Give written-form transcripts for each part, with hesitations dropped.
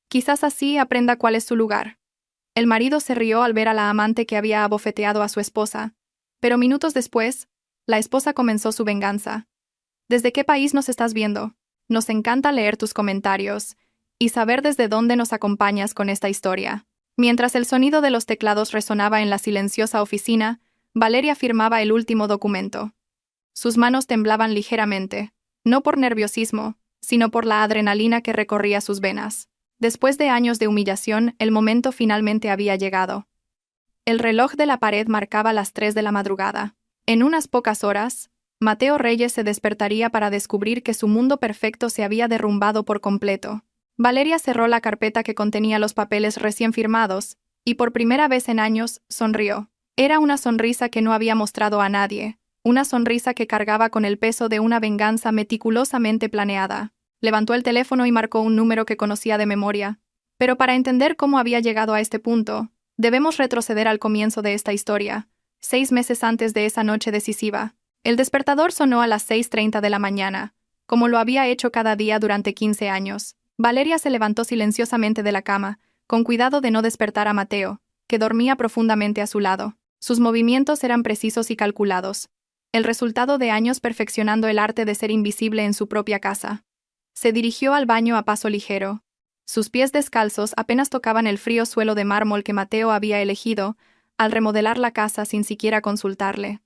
Quizás así aprenda cuál es su lugar. El marido se rió al ver a la amante que había abofeteado a su esposa, pero minutos después, la esposa comenzó su venganza. ¿Desde qué país nos estás viendo? Nos encanta leer tus comentarios y saber desde dónde nos acompañas con esta historia. Mientras el sonido de los teclados resonaba en la silenciosa oficina, Valeria firmaba el último documento. Sus manos temblaban ligeramente, no por nerviosismo, sino por la adrenalina que recorría sus venas. Después de años de humillación, el momento finalmente había llegado. El reloj de la pared marcaba las 3 de la madrugada. En unas pocas horas, Mateo Reyes se despertaría para descubrir que su mundo perfecto se había derrumbado por completo. Valeria cerró la carpeta que contenía los papeles recién firmados, y por primera vez en años, sonrió. Era una sonrisa que no había mostrado a nadie, una sonrisa que cargaba con el peso de una venganza meticulosamente planeada. Levantó el teléfono y marcó un número que conocía de memoria. Pero para entender cómo había llegado a este punto, debemos retroceder al comienzo de esta historia, 6 meses antes de esa noche decisiva. El despertador sonó a las 6:30 de la mañana, como lo había hecho cada día durante 15 años. Valeria se levantó silenciosamente de la cama, con cuidado de no despertar a Mateo, que dormía profundamente a su lado. Sus movimientos eran precisos y calculados, el resultado de años perfeccionando el arte de ser invisible en su propia casa. Se dirigió al baño a paso ligero. Sus pies descalzos apenas tocaban el frío suelo de mármol que Mateo había elegido al remodelar la casa sin siquiera consultarle.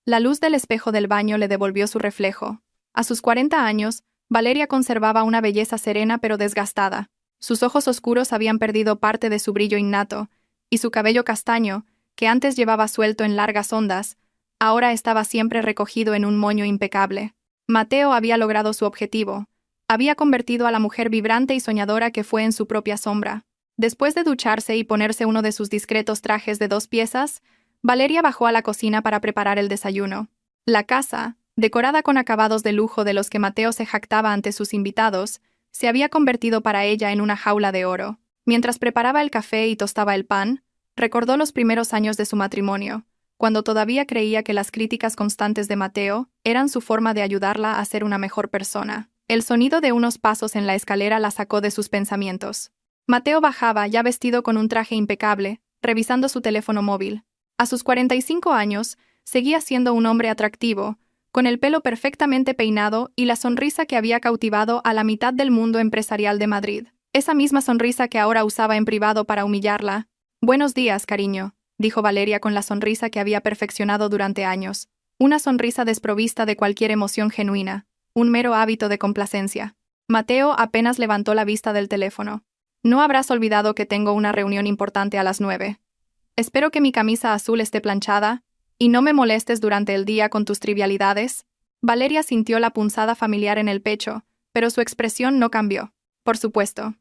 La luz del espejo del baño le devolvió su reflejo. A sus 40 años, Valeria conservaba una belleza serena pero desgastada. Sus ojos oscuros habían perdido parte de su brillo innato, y su cabello castaño, que antes llevaba suelto en largas ondas, ahora estaba siempre recogido en un moño impecable. Mateo había logrado su objetivo. Había convertido a la mujer vibrante y soñadora que fue en su propia sombra. Después de ducharse y ponerse uno de sus discretos trajes de 2 piezas, Valeria bajó a la cocina para preparar el desayuno. La casa, decorada con acabados de lujo de los que Mateo se jactaba ante sus invitados, se había convertido para ella en una jaula de oro. Mientras preparaba el café y tostaba el pan, recordó los primeros años de su matrimonio, cuando todavía creía que las críticas constantes de Mateo eran su forma de ayudarla a ser una mejor persona. El sonido de unos pasos en la escalera la sacó de sus pensamientos. Mateo bajaba, ya vestido con un traje impecable, revisando su teléfono móvil. A sus 45 años, seguía siendo un hombre atractivo, con el pelo perfectamente peinado y la sonrisa que había cautivado a la mitad del mundo empresarial de Madrid. Esa misma sonrisa que ahora usaba en privado para humillarla. «Buenos días, cariño», dijo Valeria con la sonrisa que había perfeccionado durante años. Una sonrisa desprovista de cualquier emoción genuina, un mero hábito de complacencia. Mateo apenas levantó la vista del teléfono. «No habrás olvidado que tengo una reunión importante a las 9. Espero que mi camisa azul esté planchada, y no me molestes durante el día con tus trivialidades». Valeria sintió la punzada familiar en el pecho, pero su expresión no cambió. «Por supuesto.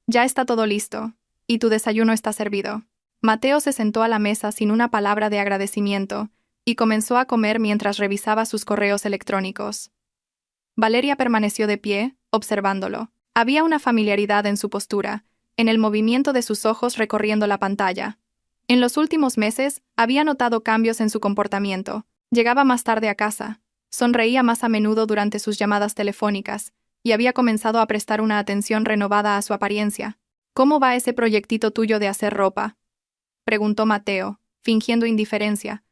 Ya está todo listo, y tu desayuno está servido». Mateo se sentó a la mesa sin una palabra de agradecimiento, y comenzó a comer mientras revisaba sus correos electrónicos. Valeria permaneció de pie, observándolo. Había una familiaridad en su postura, en el movimiento de sus ojos recorriendo la pantalla. En los últimos meses, había notado cambios en su comportamiento. Llegaba más tarde a casa, sonreía más a menudo durante sus llamadas telefónicas, y había comenzado a prestar una atención renovada a su apariencia. «¿Cómo va ese proyectito tuyo de hacer ropa?», preguntó Mateo, fingiendo indiferencia,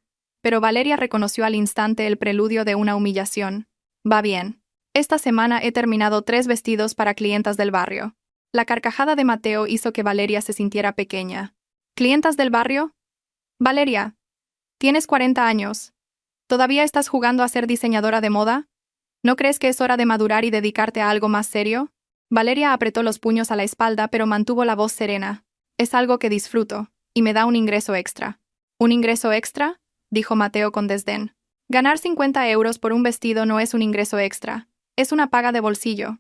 pero Valeria reconoció al instante el preludio de una humillación. «Va bien. Esta semana he terminado 3 vestidos para clientas del barrio». La carcajada de Mateo hizo que Valeria se sintiera pequeña. «¿Clientas del barrio? Valeria, tienes 40 años. ¿Todavía estás jugando a ser diseñadora de moda? ¿No crees que es hora de madurar y dedicarte a algo más serio?» Valeria apretó los puños a la espalda pero mantuvo la voz serena. «Es algo que disfruto, y me da un ingreso extra». «¿Un ingreso extra?», dijo Mateo con desdén. «Ganar 50 euros por un vestido no es un ingreso extra, es una paga de bolsillo.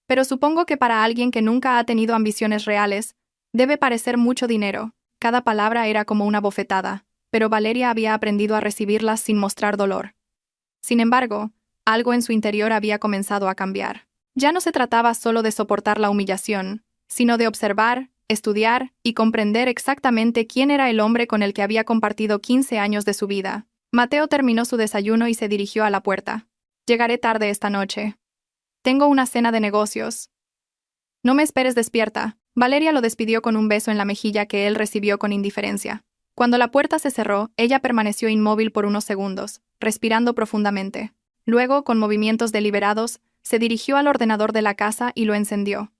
Pero supongo que para alguien que nunca ha tenido ambiciones reales, debe parecer mucho dinero». Cada palabra era como una bofetada, pero Valeria había aprendido a recibirlas sin mostrar dolor. Sin embargo, algo en su interior había comenzado a cambiar. Ya no se trataba solo de soportar la humillación, sino de observar, estudiar y comprender exactamente quién era el hombre con el que había compartido 15 años de su vida. Mateo terminó su desayuno y se dirigió a la puerta. «Llegaré tarde esta noche. Tengo una cena de negocios». No me esperes despierta. Valeria lo despidió con un beso en la mejilla que él recibió con indiferencia. Cuando la puerta se cerró, ella permaneció inmóvil por unos segundos, respirando profundamente. Luego, con movimientos deliberados, se dirigió al ordenador de la casa y lo encendió.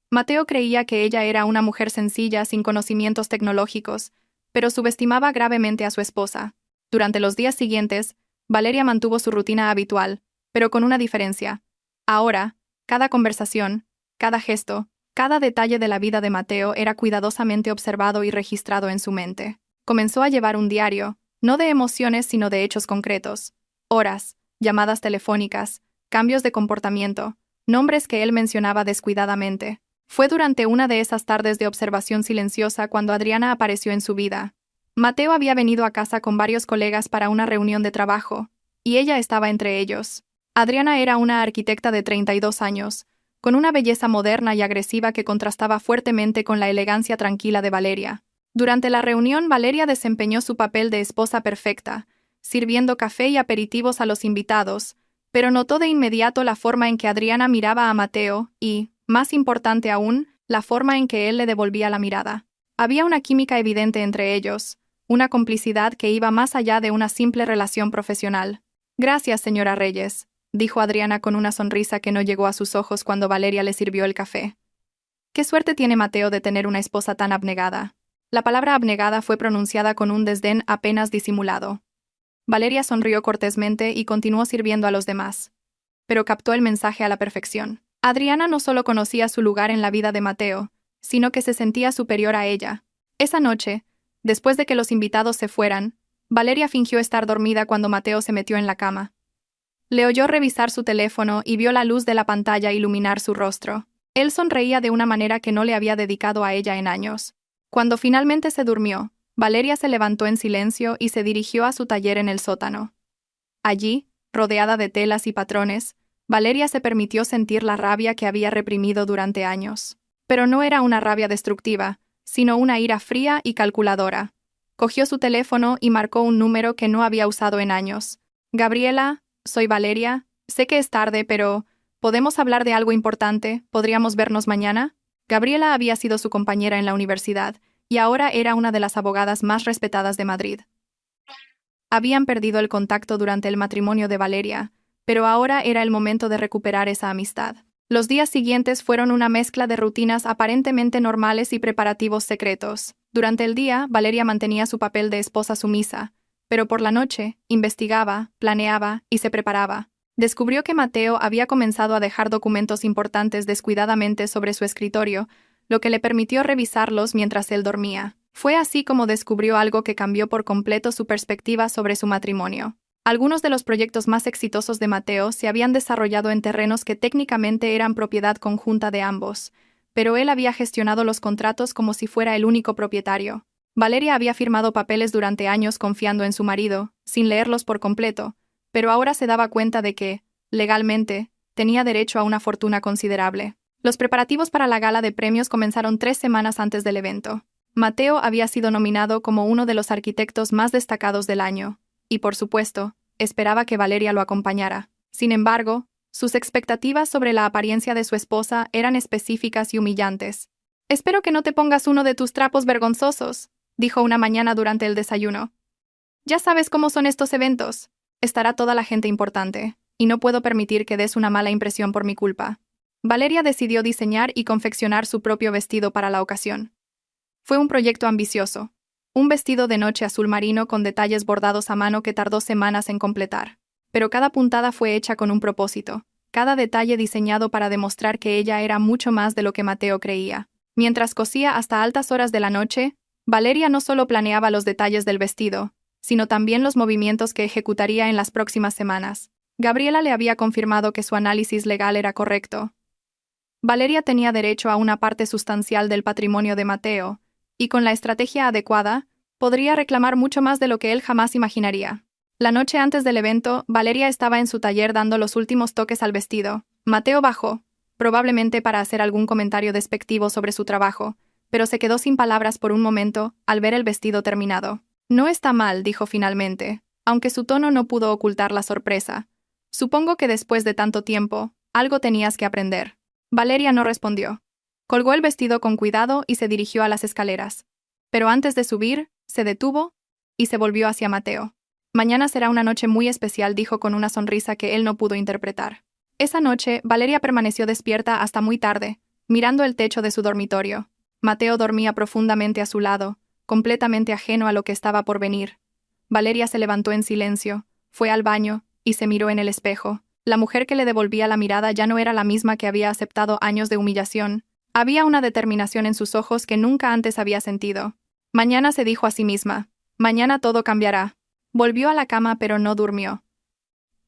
Mateo creía que ella era una mujer sencilla, sin conocimientos tecnológicos, pero subestimaba gravemente a su esposa. Durante los días siguientes, Valeria mantuvo su rutina habitual, pero con una diferencia. Ahora, cada conversación, cada gesto, cada detalle de la vida de Mateo era cuidadosamente observado y registrado en su mente. Comenzó a llevar un diario, no de emociones sino de hechos concretos. Horas, llamadas telefónicas, cambios de comportamiento, nombres que él mencionaba descuidadamente. Fue durante una de esas tardes de observación silenciosa cuando Adriana apareció en su vida. Mateo había venido a casa con varios colegas para una reunión de trabajo, y ella estaba entre ellos. Adriana era una arquitecta de 32 años, con una belleza moderna y agresiva que contrastaba fuertemente con la elegancia tranquila de Valeria. Durante la reunión, Valeria desempeñó su papel de esposa perfecta, sirviendo café y aperitivos a los invitados, pero notó de inmediato la forma en que Adriana miraba a Mateo y, más importante aún, la forma en que él le devolvía la mirada. Había una química evidente entre ellos, una complicidad que iba más allá de una simple relación profesional. «Gracias, señora Reyes», dijo Adriana con una sonrisa que no llegó a sus ojos cuando Valeria le sirvió el café. «Qué suerte tiene Mateo de tener una esposa tan abnegada». La palabra abnegada fue pronunciada con un desdén apenas disimulado. Valeria sonrió cortésmente y continuó sirviendo a los demás. Pero captó el mensaje a la perfección. Adriana no solo conocía su lugar en la vida de Mateo, sino que se sentía superior a ella. Esa noche, después de que los invitados se fueran, Valeria fingió estar dormida cuando Mateo se metió en la cama. Le oyó revisar su teléfono y vio la luz de la pantalla iluminar su rostro. Él sonreía de una manera que no le había dedicado a ella en años. Cuando finalmente se durmió, Valeria se levantó en silencio y se dirigió a su taller en el sótano. Allí, rodeada de telas y patrones, Valeria se permitió sentir la rabia que había reprimido durante años. Pero no era una rabia destructiva, sino una ira fría y calculadora. Cogió su teléfono y marcó un número que no había usado en años. «Gabriela, soy Valeria. Sé que es tarde, pero ¿podemos hablar de algo importante? ¿Podríamos vernos mañana?» Gabriela había sido su compañera en la universidad, y ahora era una de las abogadas más respetadas de Madrid. Habían perdido el contacto durante el matrimonio de Valeria, pero ahora era el momento de recuperar esa amistad. Los días siguientes fueron una mezcla de rutinas aparentemente normales y preparativos secretos. Durante el día, Valeria mantenía su papel de esposa sumisa, pero por la noche, investigaba, planeaba y se preparaba. Descubrió que Mateo había comenzado a dejar documentos importantes descuidadamente sobre su escritorio, lo que le permitió revisarlos mientras él dormía. Fue así como descubrió algo que cambió por completo su perspectiva sobre su matrimonio. Algunos de los proyectos más exitosos de Mateo se habían desarrollado en terrenos que técnicamente eran propiedad conjunta de ambos, pero él había gestionado los contratos como si fuera el único propietario. Valeria había firmado papeles durante años confiando en su marido, sin leerlos por completo, pero ahora se daba cuenta de que, legalmente, tenía derecho a una fortuna considerable. Los preparativos para la gala de premios comenzaron 3 semanas antes del evento. Mateo había sido nominado como uno de los arquitectos más destacados del año, y por supuesto, esperaba que Valeria lo acompañara. Sin embargo, sus expectativas sobre la apariencia de su esposa eran específicas y humillantes. «Espero que no te pongas uno de tus trapos vergonzosos», dijo una mañana durante el desayuno. «Ya sabes cómo son estos eventos. Estará toda la gente importante, y no puedo permitir que des una mala impresión por mi culpa». Valeria decidió diseñar y confeccionar su propio vestido para la ocasión. Fue un proyecto ambicioso. Un vestido de noche azul marino con detalles bordados a mano que tardó semanas en completar. Pero cada puntada fue hecha con un propósito, cada detalle diseñado para demostrar que ella era mucho más de lo que Mateo creía. Mientras cosía hasta altas horas de la noche, Valeria no solo planeaba los detalles del vestido, sino también los movimientos que ejecutaría en las próximas semanas. Gabriela le había confirmado que su análisis legal era correcto. Valeria tenía derecho a una parte sustancial del patrimonio de Mateo, y con la estrategia adecuada, podría reclamar mucho más de lo que él jamás imaginaría. La noche antes del evento, Valeria estaba en su taller dando los últimos toques al vestido. Mateo bajó, probablemente para hacer algún comentario despectivo sobre su trabajo, pero se quedó sin palabras por un momento al ver el vestido terminado. «No está mal», dijo finalmente, aunque su tono no pudo ocultar la sorpresa. «Supongo que después de tanto tiempo, algo tenías que aprender». Valeria no respondió. Colgó el vestido con cuidado y se dirigió a las escaleras. Pero antes de subir, se detuvo y se volvió hacia Mateo. Mañana será una noche muy especial, dijo con una sonrisa que él no pudo interpretar. Esa noche, Valeria permaneció despierta hasta muy tarde, mirando el techo de su dormitorio. Mateo dormía profundamente a su lado, completamente ajeno a lo que estaba por venir. Valeria se levantó en silencio, fue al baño y se miró en el espejo. La mujer que le devolvía la mirada ya no era la misma que había aceptado años de humillación. Había una determinación en sus ojos que nunca antes había sentido. Mañana, se dijo a sí misma. Mañana todo cambiará. Volvió a la cama pero no durmió.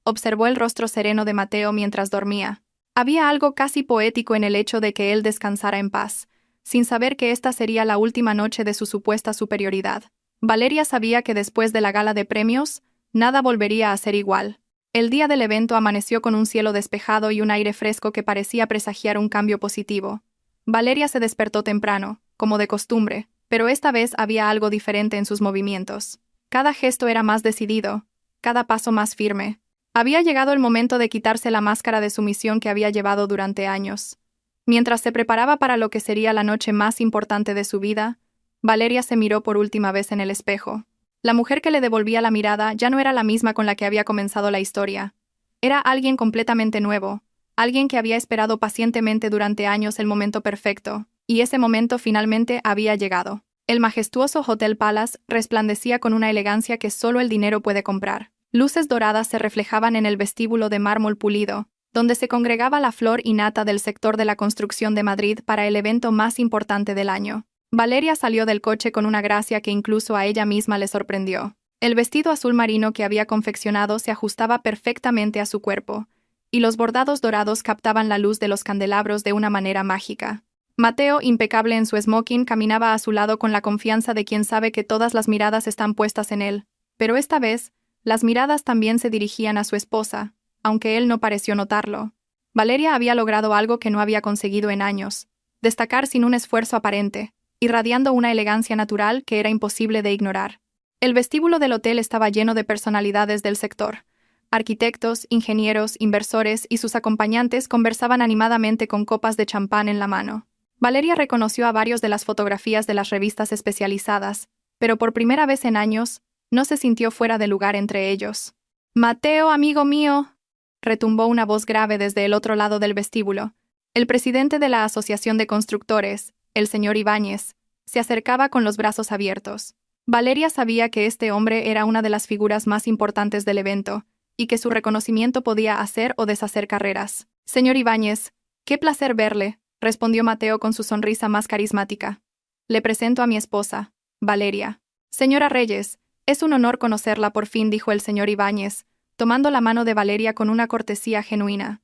Observó el rostro sereno de Mateo mientras dormía. Había algo casi poético en el hecho de que él descansara en paz, sin saber que esta sería la última noche de su supuesta superioridad. Valeria sabía que después de la gala de premios, nada volvería a ser igual. El día del evento amaneció con un cielo despejado y un aire fresco que parecía presagiar un cambio positivo. Valeria se despertó temprano, como de costumbre, pero esta vez había algo diferente en sus movimientos. Cada gesto era más decidido, cada paso más firme. Había llegado el momento de quitarse la máscara de sumisión que había llevado durante años. Mientras se preparaba para lo que sería la noche más importante de su vida, Valeria se miró por última vez en el espejo. La mujer que le devolvía la mirada ya no era la misma con la que había comenzado la historia. Era alguien completamente nuevo, alguien que había esperado pacientemente durante años el momento perfecto, y ese momento finalmente había llegado. El majestuoso Hotel Palace resplandecía con una elegancia que solo el dinero puede comprar. Luces doradas se reflejaban en el vestíbulo de mármol pulido, donde se congregaba la flor y nata del sector de la construcción de Madrid para el evento más importante del año. Valeria salió del coche con una gracia que incluso a ella misma le sorprendió. El vestido azul marino que había confeccionado se ajustaba perfectamente a su cuerpo, y los bordados dorados captaban la luz de los candelabros de una manera mágica. Mateo, impecable en su smoking, caminaba a su lado con la confianza de quien sabe que todas las miradas están puestas en él, pero esta vez, las miradas también se dirigían a su esposa, aunque él no pareció notarlo. Valeria había logrado algo que no había conseguido en años: destacar sin un esfuerzo aparente, irradiando una elegancia natural que era imposible de ignorar. El vestíbulo del hotel estaba lleno de personalidades del sector. Arquitectos, ingenieros, inversores y sus acompañantes conversaban animadamente con copas de champán en la mano. Valeria reconoció a varios de las fotografías de las revistas especializadas, pero por primera vez en años, no se sintió fuera de lugar entre ellos. «Mateo, amigo mío», retumbó una voz grave desde el otro lado del vestíbulo. El presidente de la Asociación de Constructores, el señor Ibáñez, se acercaba con los brazos abiertos. Valeria sabía que este hombre era una de las figuras más importantes del evento, y que su reconocimiento podía hacer o deshacer carreras. «Señor Ibáñez, qué placer verle», respondió Mateo con su sonrisa más carismática. «Le presento a mi esposa, Valeria». «Señora Reyes, es un honor conocerla por fin», dijo el señor Ibáñez, tomando la mano de Valeria con una cortesía genuina.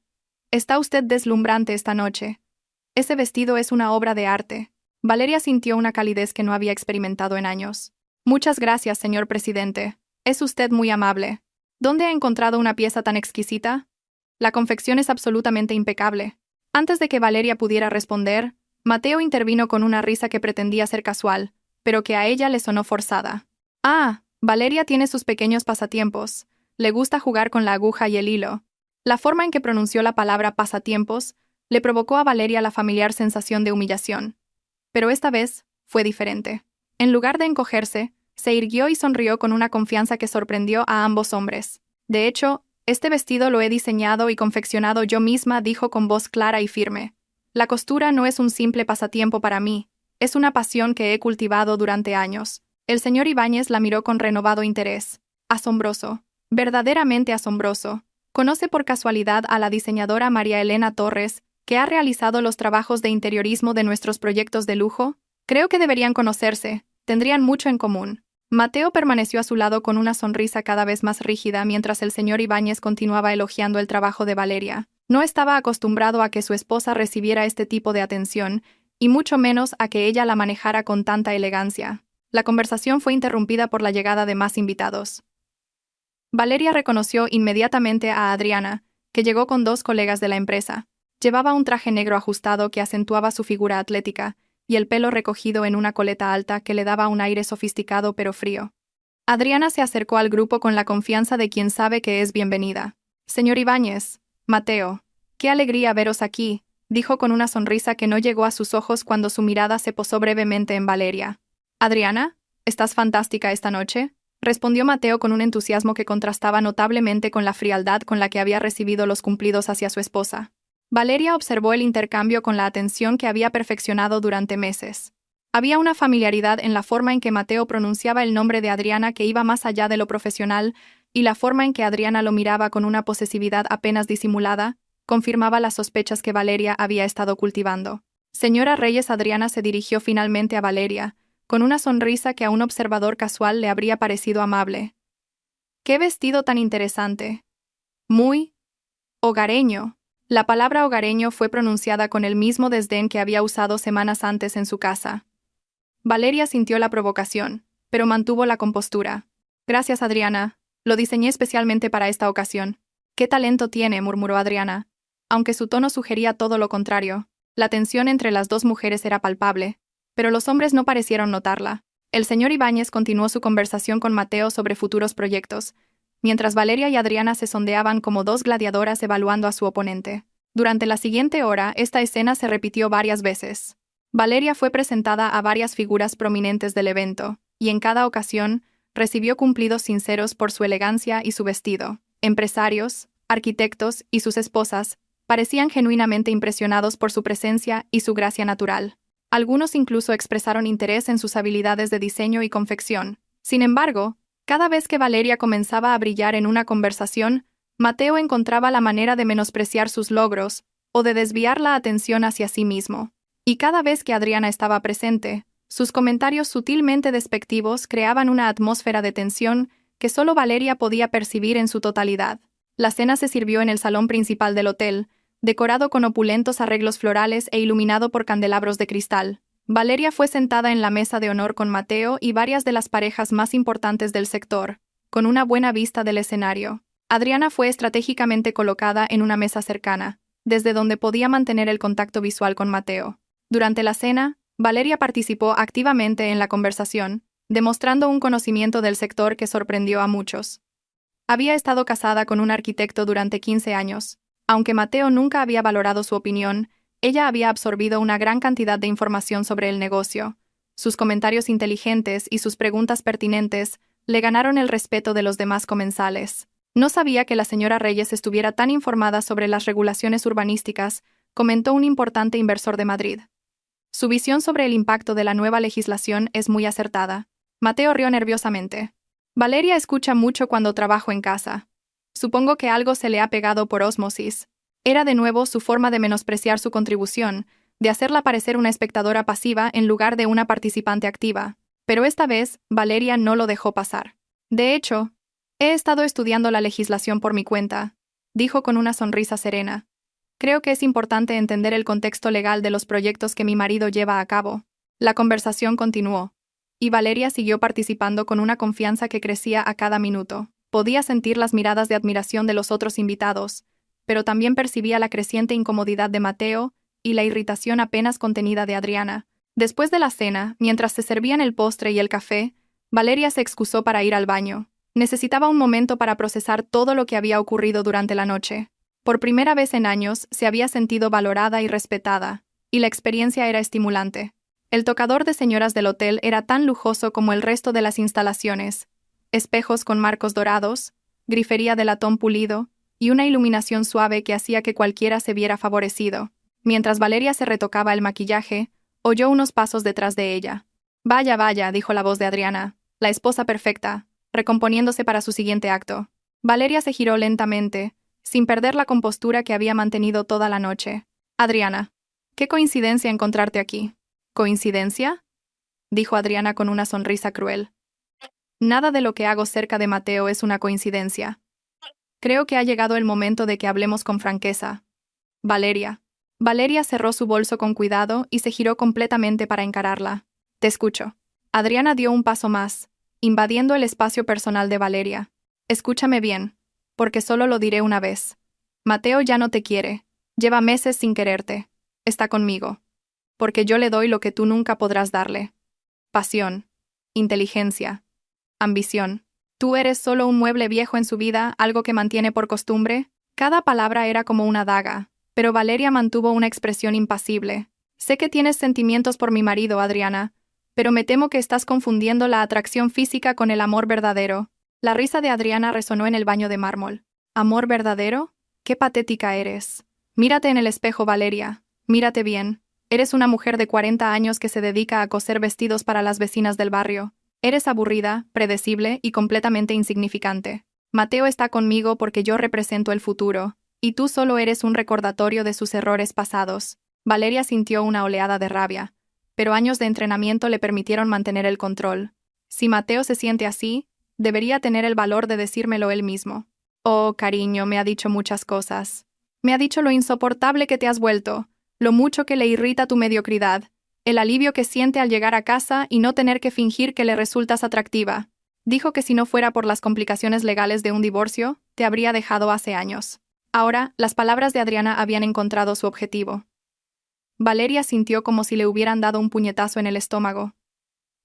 «Está usted deslumbrante esta noche. Ese vestido es una obra de arte». Valeria sintió una calidez que no había experimentado en años. «Muchas gracias, señor presidente. Es usted muy amable. ¿Dónde ha encontrado una pieza tan exquisita? La confección es absolutamente impecable». Antes de que Valeria pudiera responder, Mateo intervino con una risa que pretendía ser casual, pero que a ella le sonó forzada. «Ah, Valeria tiene sus pequeños pasatiempos. Le gusta jugar con la aguja y el hilo». La forma en que pronunció la palabra pasatiempos le provocó a Valeria la familiar sensación de humillación. Pero esta vez fue diferente. En lugar de encogerse, se irguió y sonrió con una confianza que sorprendió a ambos hombres. «De hecho, este vestido lo he diseñado y confeccionado yo misma», dijo con voz clara y firme. «La costura no es un simple pasatiempo para mí, es una pasión que he cultivado durante años». El señor Ibáñez la miró con renovado interés. «Asombroso, verdaderamente asombroso. ¿Conoce por casualidad a la diseñadora María Elena Torres, que ha realizado los trabajos de interiorismo de nuestros proyectos de lujo? Creo que deberían conocerse, tendrían mucho en común». Mateo permaneció a su lado con una sonrisa cada vez más rígida mientras el señor Ibáñez continuaba elogiando el trabajo de Valeria. No estaba acostumbrado a que su esposa recibiera este tipo de atención, y mucho menos a que ella la manejara con tanta elegancia. La conversación fue interrumpida por la llegada de más invitados. Valeria reconoció inmediatamente a Adriana, que llegó con dos colegas de la empresa. Llevaba un traje negro ajustado que acentuaba su figura atlética, y el pelo recogido en una coleta alta que le daba un aire sofisticado pero frío. Adriana se acercó al grupo con la confianza de quien sabe que es bienvenida. «Señor Ibáñez, Mateo, qué alegría veros aquí», dijo con una sonrisa que no llegó a sus ojos cuando su mirada se posó brevemente en Valeria. «Adriana, ¿estás fantástica esta noche?», respondió Mateo con un entusiasmo que contrastaba notablemente con la frialdad con la que había recibido los cumplidos hacia su esposa. Valeria observó el intercambio con la atención que había perfeccionado durante meses. Había una familiaridad en la forma en que Mateo pronunciaba el nombre de Adriana que iba más allá de lo profesional, y la forma en que Adriana lo miraba con una posesividad apenas disimulada confirmaba las sospechas que Valeria había estado cultivando. «Señora Reyes». Adriana se dirigió finalmente a Valeria, con una sonrisa que a un observador casual le habría parecido amable. «¡Qué vestido tan interesante! Muy hogareño». La palabra hogareño fue pronunciada con el mismo desdén que había usado semanas antes en su casa. Valeria sintió la provocación, pero mantuvo la compostura. «Gracias, Adriana. Lo diseñé especialmente para esta ocasión». «¡Qué talento tiene!», murmuró Adriana. Aunque su tono sugería todo lo contrario, la tensión entre las dos mujeres era palpable, pero los hombres no parecieron notarla. El señor Ibáñez continuó su conversación con Mateo sobre futuros proyectos, mientras Valeria y Adriana se sondeaban como dos gladiadoras evaluando a su oponente. Durante la siguiente hora, esta escena se repitió varias veces. Valeria fue presentada a varias figuras prominentes del evento, y en cada ocasión recibió cumplidos sinceros por su elegancia y su vestido. Empresarios, arquitectos y sus esposas parecían genuinamente impresionados por su presencia y su gracia natural. Algunos incluso expresaron interés en sus habilidades de diseño y confección. Sin embargo, cada vez que Valeria comenzaba a brillar en una conversación, Mateo encontraba la manera de menospreciar sus logros o de desviar la atención hacia sí mismo. Y cada vez que Adriana estaba presente, sus comentarios sutilmente despectivos creaban una atmósfera de tensión que solo Valeria podía percibir en su totalidad. La cena se sirvió en el salón principal del hotel, decorado con opulentos arreglos florales e iluminado por candelabros de cristal. Valeria fue sentada en la mesa de honor con Mateo y varias de las parejas más importantes del sector, con una buena vista del escenario. Adriana fue estratégicamente colocada en una mesa cercana, desde donde podía mantener el contacto visual con Mateo. Durante la cena, Valeria participó activamente en la conversación, demostrando un conocimiento del sector que sorprendió a muchos. Había estado casada con un arquitecto durante 15 años. Aunque Mateo nunca había valorado su opinión, ella había absorbido una gran cantidad de información sobre el negocio. Sus comentarios inteligentes y sus preguntas pertinentes le ganaron el respeto de los demás comensales. «No sabía que la señora Reyes estuviera tan informada sobre las regulaciones urbanísticas», comentó un importante inversor de Madrid. «Su visión sobre el impacto de la nueva legislación es muy acertada». Mateo rió nerviosamente. «Valeria escucha mucho cuando trabajo en casa. Supongo que algo se le ha pegado por ósmosis». Era de nuevo su forma de menospreciar su contribución, de hacerla parecer una espectadora pasiva en lugar de una participante activa. Pero esta vez, Valeria no lo dejó pasar. «De hecho, he estado estudiando la legislación por mi cuenta», dijo con una sonrisa serena. «Creo que es importante entender el contexto legal de los proyectos que mi marido lleva a cabo». La conversación continuó, y Valeria siguió participando con una confianza que crecía a cada minuto. Podía sentir las miradas de admiración de los otros invitados, pero también percibía la creciente incomodidad de Mateo y la irritación apenas contenida de Adriana. Después de la cena, mientras se servían el postre y el café, Valeria se excusó para ir al baño. Necesitaba un momento para procesar todo lo que había ocurrido durante la noche. Por primera vez en años se había sentido valorada y respetada, y la experiencia era estimulante. El tocador de señoras del hotel era tan lujoso como el resto de las instalaciones: espejos con marcos dorados, grifería de latón pulido, y una iluminación suave que hacía que cualquiera se viera favorecido. Mientras Valeria se retocaba el maquillaje, oyó unos pasos detrás de ella. «Vaya, vaya», dijo la voz de Adriana, la esposa perfecta, recomponiéndose para su siguiente acto. Valeria se giró lentamente, sin perder la compostura que había mantenido toda la noche. «Adriana, qué coincidencia encontrarte aquí». «¿Coincidencia?», dijo Adriana con una sonrisa cruel. «Nada de lo que hago cerca de Mateo es una coincidencia. Creo que ha llegado el momento de que hablemos con franqueza. Valeria». Valeria cerró su bolso con cuidado y se giró completamente para encararla. «Te escucho». Adriana dio un paso más, invadiendo el espacio personal de Valeria. «Escúchame bien, porque solo lo diré una vez. Mateo ya no te quiere. Lleva meses sin quererte. Está conmigo. Porque yo le doy lo que tú nunca podrás darle: pasión, inteligencia, ambición. Tú eres solo un mueble viejo en su vida, algo que mantiene por costumbre». Cada palabra era como una daga, Pero Valeria mantuvo una expresión impasible. Sé que tienes sentimientos por mi marido, Adriana, pero me temo que estás confundiendo la atracción física con el amor verdadero. La risa de Adriana resonó en el baño de mármol. ¿Amor verdadero? ¡Qué patética eres! Mírate en el espejo, Valeria. Mírate bien. Eres una mujer de 40 años que se dedica a coser vestidos para las vecinas del barrio. Eres aburrida, predecible y completamente insignificante. Mateo está conmigo porque yo represento el futuro, y tú solo eres un recordatorio de sus errores pasados. Valeria sintió una oleada de rabia, pero años de entrenamiento le permitieron mantener el control. Si Mateo se siente así, debería tener el valor de decírmelo él mismo. Oh, cariño, me ha dicho muchas cosas. Me ha dicho lo insoportable que te has vuelto, lo mucho que le irrita tu mediocridad, el alivio que siente al llegar a casa y no tener que fingir que le resultas atractiva. Dijo que si no fuera por las complicaciones legales de un divorcio, te habría dejado hace años. Ahora, las palabras de Adriana habían encontrado su objetivo. Valeria sintió como si le hubieran dado un puñetazo en el estómago,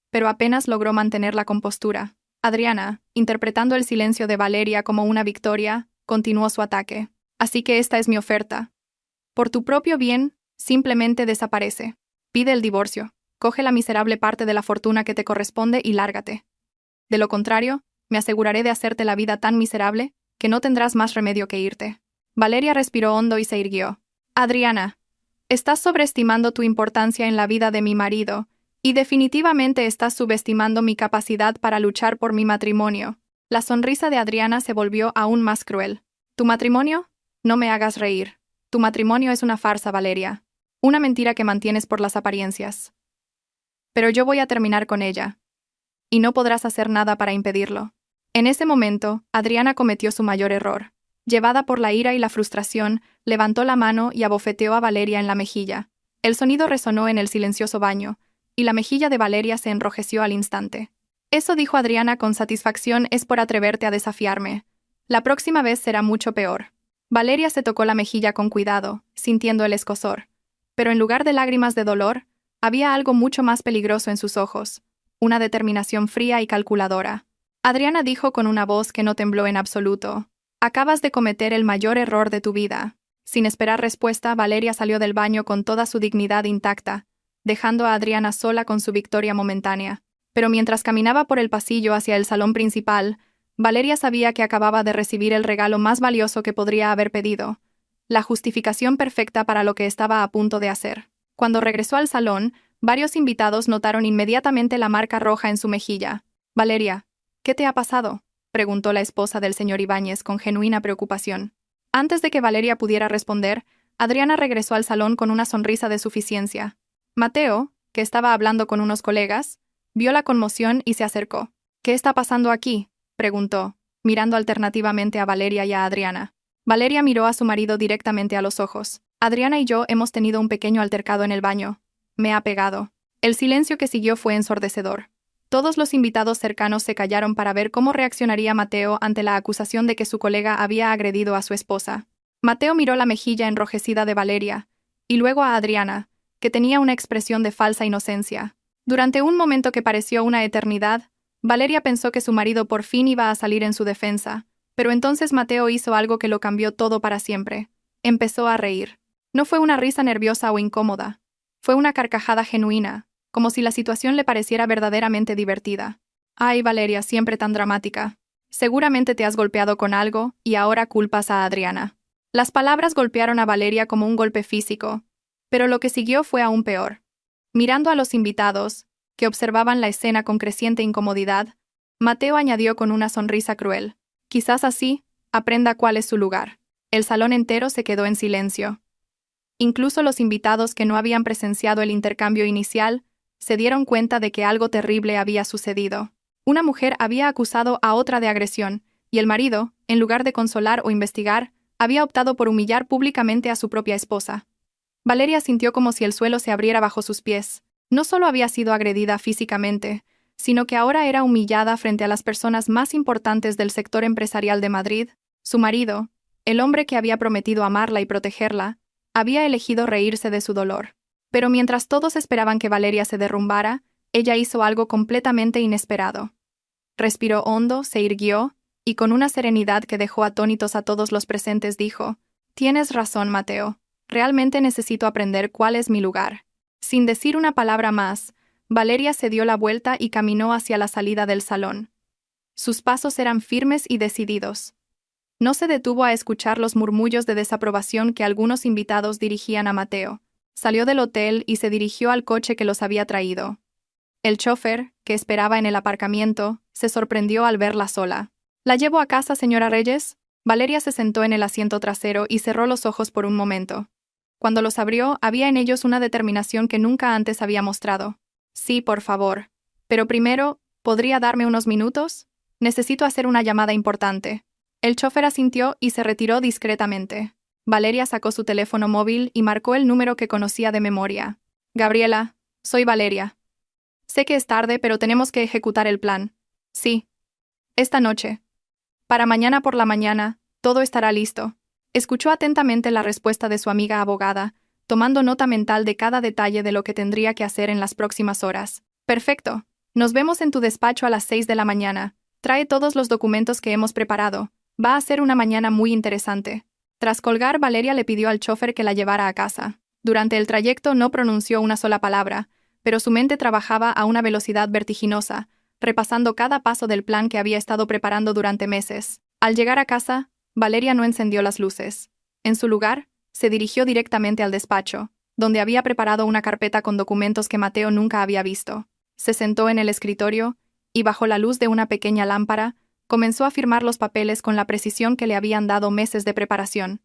pero apenas logró mantener la compostura. Adriana, interpretando el silencio de Valeria como una victoria, continuó su ataque. Así que esta es mi oferta. Por tu propio bien, simplemente desaparece. Pide el divorcio, coge la miserable parte de la fortuna que te corresponde y lárgate. De lo contrario, me aseguraré de hacerte la vida tan miserable que no tendrás más remedio que irte. Valeria respiró hondo y se irguió. Adriana, estás sobreestimando tu importancia en la vida de mi marido, y definitivamente estás subestimando mi capacidad para luchar por mi matrimonio. La sonrisa de Adriana se volvió aún más cruel. ¿Tu matrimonio? No me hagas reír. Tu matrimonio es una farsa, Valeria. Una mentira que mantienes por las apariencias. Pero yo voy a terminar con ella. Y no podrás hacer nada para impedirlo. En ese momento, Adriana cometió su mayor error. Llevada por la ira y la frustración, levantó la mano y abofeteó a Valeria en la mejilla. El sonido resonó en el silencioso baño, y la mejilla de Valeria se enrojeció al instante. Eso, dijo Adriana con satisfacción, es por atreverte a desafiarme. La próxima vez será mucho peor. Valeria se tocó la mejilla con cuidado, sintiendo el escozor. Pero en lugar de lágrimas de dolor, había algo mucho más peligroso en sus ojos, una determinación fría y calculadora. Adriana dijo con una voz que no tembló en absoluto: «Acabas de cometer el mayor error de tu vida». Sin esperar respuesta, Valeria salió del baño con toda su dignidad intacta, dejando a Adriana sola con su victoria momentánea. Pero mientras caminaba por el pasillo hacia el salón principal, Valeria sabía que acababa de recibir el regalo más valioso que podría haber pedido, la justificación perfecta para lo que estaba a punto de hacer. Cuando regresó al salón, varios invitados notaron inmediatamente la marca roja en su mejilla. «Valeria, ¿qué te ha pasado?», preguntó la esposa del señor Ibáñez con genuina preocupación. Antes de que Valeria pudiera responder, Adriana regresó al salón con una sonrisa de suficiencia. Mateo, que estaba hablando con unos colegas, vio la conmoción y se acercó. «¿Qué está pasando aquí?», preguntó, mirando alternativamente a Valeria y a Adriana. Valeria miró a su marido directamente a los ojos. «Adriana y yo hemos tenido un pequeño altercado en el baño. Me ha pegado». El silencio que siguió fue ensordecedor. Todos los invitados cercanos se callaron para ver cómo reaccionaría Mateo ante la acusación de que su colega había agredido a su esposa. Mateo miró la mejilla enrojecida de Valeria, y luego a Adriana, que tenía una expresión de falsa inocencia. Durante un momento que pareció una eternidad, Valeria pensó que su marido por fin iba a salir en su defensa, pero entonces Mateo hizo algo que lo cambió todo para siempre. Empezó a reír. No fue una risa nerviosa o incómoda. Fue una carcajada genuina, como si la situación le pareciera verdaderamente divertida. «Ay, Valeria, siempre tan dramática. Seguramente te has golpeado con algo y ahora culpas a Adriana». Las palabras golpearon a Valeria como un golpe físico, pero lo que siguió fue aún peor. Mirando a los invitados, que observaban la escena con creciente incomodidad, Mateo añadió con una sonrisa cruel: «Quizás así aprenda cuál es su lugar». El salón entero se quedó en silencio. Incluso los invitados que no habían presenciado el intercambio inicial se dieron cuenta de que algo terrible había sucedido. Una mujer había acusado a otra de agresión, y el marido, en lugar de consolar o investigar, había optado por humillar públicamente a su propia esposa. Valeria sintió como si el suelo se abriera bajo sus pies. No solo había sido agredida físicamente, sino que ahora era humillada frente a las personas más importantes del sector empresarial de Madrid. Su marido, el hombre que había prometido amarla y protegerla, había elegido reírse de su dolor. Pero mientras todos esperaban que Valeria se derrumbara, ella hizo algo completamente inesperado. Respiró hondo, se irguió, y con una serenidad que dejó atónitos a todos los presentes dijo: «Tienes razón, Mateo. Realmente necesito aprender cuál es mi lugar. Sin decir una palabra más, Valeria se dio la vuelta y caminó hacia la salida del salón. Sus pasos eran firmes y decididos. No se detuvo a escuchar los murmullos de desaprobación que algunos invitados dirigían a Mateo. Salió del hotel y se dirigió al coche que los había traído. El chofer, que esperaba en el aparcamiento, se sorprendió al verla sola. «¿La llevo a casa, señora Reyes?» Valeria se sentó en el asiento trasero y cerró los ojos por un momento. Cuando los abrió, había en ellos una determinación que nunca antes había mostrado. «Sí, por favor. Pero primero, ¿podría darme unos minutos? Necesito hacer una llamada importante». El chofer asintió y se retiró discretamente. Valeria sacó su teléfono móvil y marcó el número que conocía de memoria. «Gabriela, soy Valeria. Sé que es tarde, pero tenemos que ejecutar el plan». «Sí. Esta noche. Para mañana por la mañana, todo estará listo». Escuchó atentamente la respuesta de su amiga abogada, tomando nota mental de cada detalle de lo que tendría que hacer en las próximas horas. «Perfecto. Nos vemos en tu despacho a las 6 de la mañana. Trae todos los documentos que hemos preparado. Va a ser una mañana muy interesante». Tras colgar, Valeria le pidió al chofer que la llevara a casa. Durante el trayecto no pronunció una sola palabra, pero su mente trabajaba a una velocidad vertiginosa, repasando cada paso del plan que había estado preparando durante meses. Al llegar a casa, Valeria no encendió las luces. En su lugar, se dirigió directamente al despacho, donde había preparado una carpeta con documentos que Mateo nunca había visto. Se sentó en el escritorio y, bajo la luz de una pequeña lámpara, comenzó a firmar los papeles con la precisión que le habían dado meses de preparación.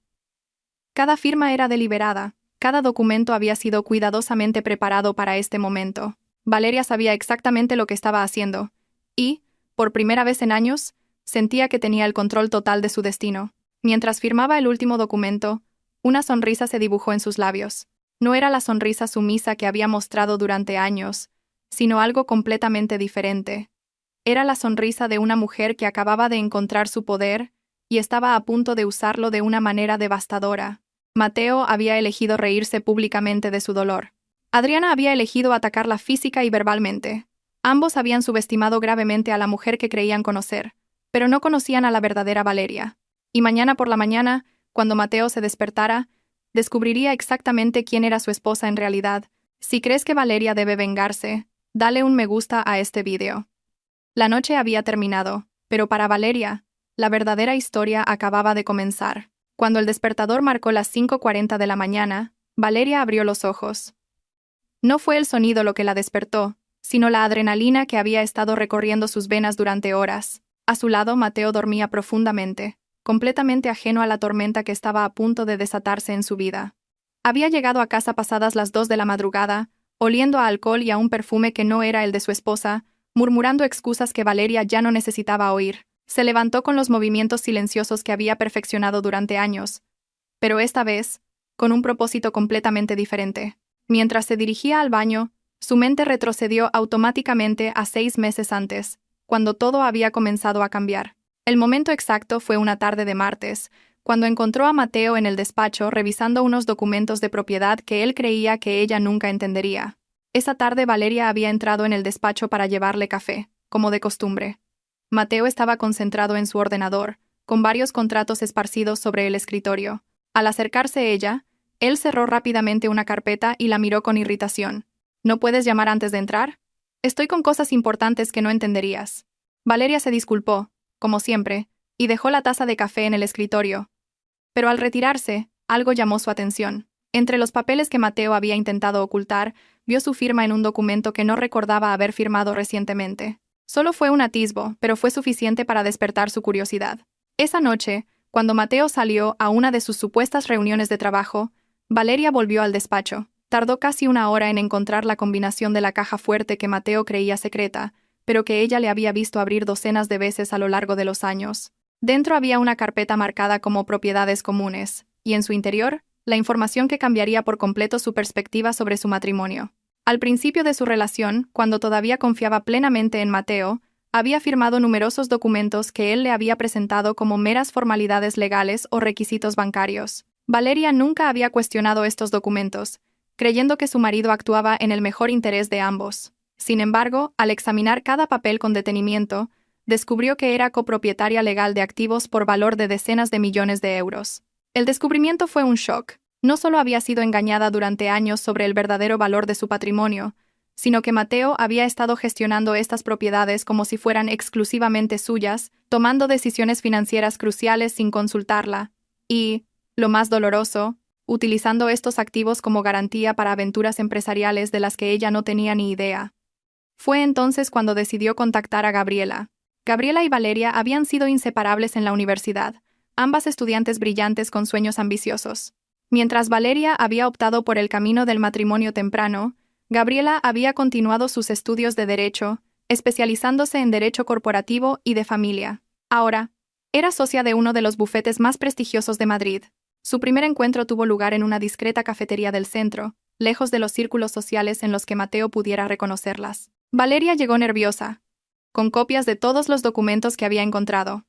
Cada firma era deliberada, cada documento había sido cuidadosamente preparado para este momento. Valeria sabía exactamente lo que estaba haciendo, y, por primera vez en años, sentía que tenía el control total de su destino. Mientras firmaba el último documento, una sonrisa se dibujó en sus labios. No era la sonrisa sumisa que había mostrado durante años, sino algo completamente diferente. Era la sonrisa de una mujer que acababa de encontrar su poder y estaba a punto de usarlo de una manera devastadora. Mateo había elegido reírse públicamente de su dolor. Adriana había elegido atacarla física y verbalmente. Ambos habían subestimado gravemente a la mujer que creían conocer, pero no conocían a la verdadera Valeria. Y mañana por la mañana, cuando Mateo se despertara, descubriría exactamente quién era su esposa en realidad. Si crees que Valeria debe vengarse, dale un me gusta a este vídeo. La noche había terminado, pero para Valeria, la verdadera historia acababa de comenzar. Cuando el despertador marcó las 5:40 de la mañana, Valeria abrió los ojos. No fue el sonido lo que la despertó, sino la adrenalina que había estado recorriendo sus venas durante horas. A su lado, Mateo dormía profundamente, completamente ajeno a la tormenta que estaba a punto de desatarse en su vida. Había llegado a casa pasadas las 2 de la madrugada, oliendo a alcohol y a un perfume que no era el de su esposa, murmurando excusas que Valeria ya no necesitaba oír. Se levantó con los movimientos silenciosos que había perfeccionado durante años, pero esta vez, con un propósito completamente diferente. Mientras se dirigía al baño, su mente retrocedió automáticamente a 6 meses antes, cuando todo había comenzado a cambiar. El momento exacto fue una tarde de martes, cuando encontró a Mateo en el despacho revisando unos documentos de propiedad que él creía que ella nunca entendería. Esa tarde Valeria había entrado en el despacho para llevarle café, como de costumbre. Mateo estaba concentrado en su ordenador, con varios contratos esparcidos sobre el escritorio. Al acercarse ella, él cerró rápidamente una carpeta y la miró con irritación. ¿No puedes llamar antes de entrar? Estoy con cosas importantes que no entenderías. Valeria se disculpó, como siempre, y dejó la taza de café en el escritorio. Pero al retirarse, algo llamó su atención. Entre los papeles que Mateo había intentado ocultar, vio su firma en un documento que no recordaba haber firmado recientemente. Solo fue un atisbo, pero fue suficiente para despertar su curiosidad. Esa noche, cuando Mateo salió a una de sus supuestas reuniones de trabajo, Valeria volvió al despacho. Tardó casi una hora en encontrar la combinación de la caja fuerte que Mateo creía secreta, pero que ella le había visto abrir docenas de veces a lo largo de los años. Dentro había una carpeta marcada como propiedades comunes, y en su interior, la información que cambiaría por completo su perspectiva sobre su matrimonio. Al principio de su relación, cuando todavía confiaba plenamente en Mateo, había firmado numerosos documentos que él le había presentado como meras formalidades legales o requisitos bancarios. Valeria nunca había cuestionado estos documentos, creyendo que su marido actuaba en el mejor interés de ambos. Sin embargo, al examinar cada papel con detenimiento, descubrió que era copropietaria legal de activos por valor de decenas de millones de euros. El descubrimiento fue un shock. No solo había sido engañada durante años sobre el verdadero valor de su patrimonio, sino que Mateo había estado gestionando estas propiedades como si fueran exclusivamente suyas, tomando decisiones financieras cruciales sin consultarla, y, lo más doloroso, utilizando estos activos como garantía para aventuras empresariales de las que ella no tenía ni idea. Fue entonces cuando decidió contactar a Gabriela. Gabriela y Valeria habían sido inseparables en la universidad, ambas estudiantes brillantes con sueños ambiciosos. Mientras Valeria había optado por el camino del matrimonio temprano, Gabriela había continuado sus estudios de Derecho, especializándose en Derecho corporativo y de familia. Ahora, era socia de uno de los bufetes más prestigiosos de Madrid. Su primer encuentro tuvo lugar en una discreta cafetería del centro, lejos de los círculos sociales en los que Mateo pudiera reconocerlas. Valeria llegó nerviosa, con copias de todos los documentos que había encontrado.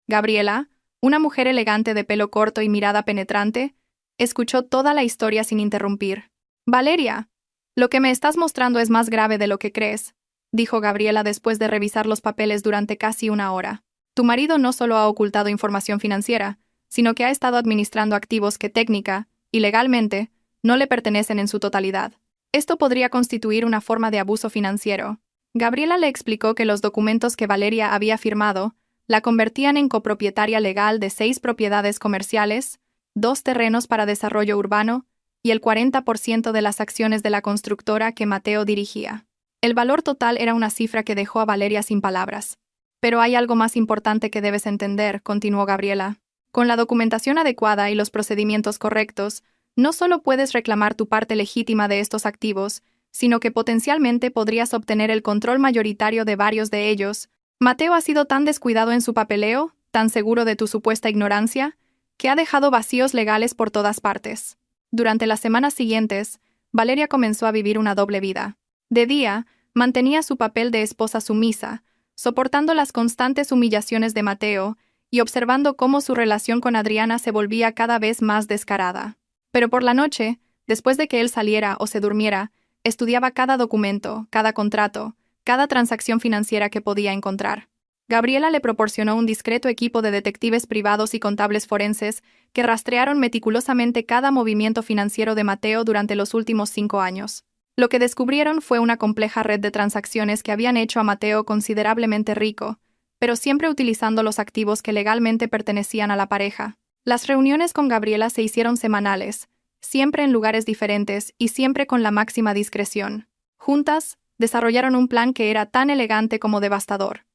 Gabriela, una mujer elegante de pelo corto y mirada penetrante, escuchó toda la historia sin interrumpir. «Valeria, lo que me estás mostrando es más grave de lo que crees», dijo Gabriela después de revisar los papeles durante casi una hora. «Tu marido no solo ha ocultado información financiera, sino que ha estado administrando activos que técnica y legalmente no le pertenecen en su totalidad. Esto podría constituir una forma de abuso financiero». Gabriela le explicó que los documentos que Valeria había firmado la convertían en copropietaria legal de 6 propiedades comerciales, 2 terrenos para desarrollo urbano y el 40% de las acciones de la constructora que Mateo dirigía. El valor total era una cifra que dejó a Valeria sin palabras. «Pero hay algo más importante que debes entender», continuó Gabriela. «Con la documentación adecuada y los procedimientos correctos, no solo puedes reclamar tu parte legítima de estos activos, sino que potencialmente podrías obtener el control mayoritario de varios de ellos. Mateo ha sido tan descuidado en su papeleo, tan seguro de tu supuesta ignorancia, que ha dejado vacíos legales por todas partes». Durante las semanas siguientes, Valeria comenzó a vivir una doble vida. De día, mantenía su papel de esposa sumisa, soportando las constantes humillaciones de Mateo y observando cómo su relación con Adriana se volvía cada vez más descarada. Pero por la noche, después de que él saliera o se durmiera, estudiaba cada documento, cada contrato, cada transacción financiera que podía encontrar. Gabriela le proporcionó un discreto equipo de detectives privados y contables forenses que rastrearon meticulosamente cada movimiento financiero de Mateo durante los últimos 5 años. Lo que descubrieron fue una compleja red de transacciones que habían hecho a Mateo considerablemente rico, pero siempre utilizando los activos que legalmente pertenecían a la pareja. Las reuniones con Gabriela se hicieron semanales, siempre en lugares diferentes y siempre con la máxima discreción. Juntas, desarrollaron un plan que era tan elegante como devastador.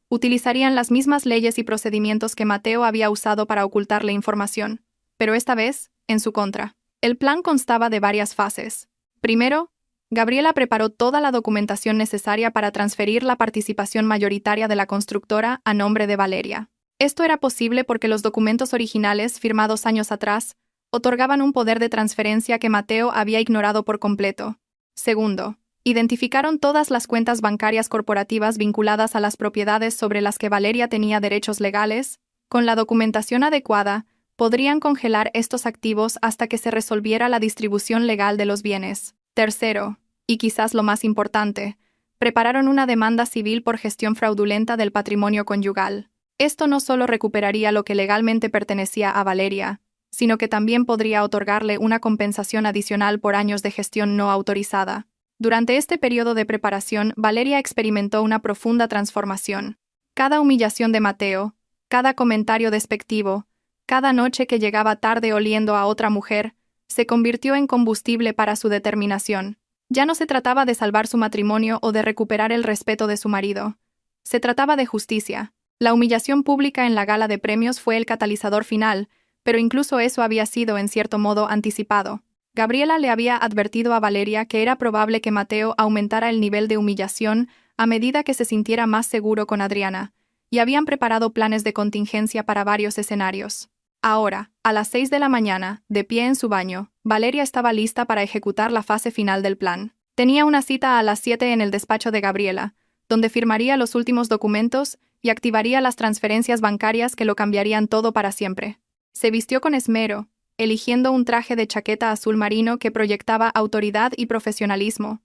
Utilizarían las mismas leyes y procedimientos que Mateo había usado para ocultarle información, pero esta vez, en su contra. El plan constaba de varias fases. Primero, Gabriela preparó toda la documentación necesaria para transferir la participación mayoritaria de la constructora a nombre de Valeria. Esto era posible porque los documentos originales, firmados años atrás, otorgaban un poder de transferencia que Mateo había ignorado por completo. Segundo, identificaron todas las cuentas bancarias corporativas vinculadas a las propiedades sobre las que Valeria tenía derechos legales. Con la documentación adecuada, podrían congelar estos activos hasta que se resolviera la distribución legal de los bienes. Tercero, y quizás lo más importante, prepararon una demanda civil por gestión fraudulenta del patrimonio conyugal. Esto no solo recuperaría lo que legalmente pertenecía a Valeria, sino que también podría otorgarle una compensación adicional por años de gestión no autorizada. Durante este periodo de preparación, Valeria experimentó una profunda transformación. Cada humillación de Mateo, cada comentario despectivo, cada noche que llegaba tarde oliendo a otra mujer, se convirtió en combustible para su determinación. Ya no se trataba de salvar su matrimonio o de recuperar el respeto de su marido. Se trataba de justicia. La humillación pública en la gala de premios fue el catalizador final, pero incluso eso había sido en cierto modo anticipado. Gabriela le había advertido a Valeria que era probable que Mateo aumentara el nivel de humillación a medida que se sintiera más seguro con Adriana, y habían preparado planes de contingencia para varios escenarios. Ahora, a las 6 de la mañana, de pie en su baño, Valeria estaba lista para ejecutar la fase final del plan. Tenía una cita a las 7 en el despacho de Gabriela, donde firmaría los últimos documentos y activaría las transferencias bancarias que lo cambiarían todo para siempre. Se vistió con esmero, eligiendo un traje de chaqueta azul marino que proyectaba autoridad y profesionalismo.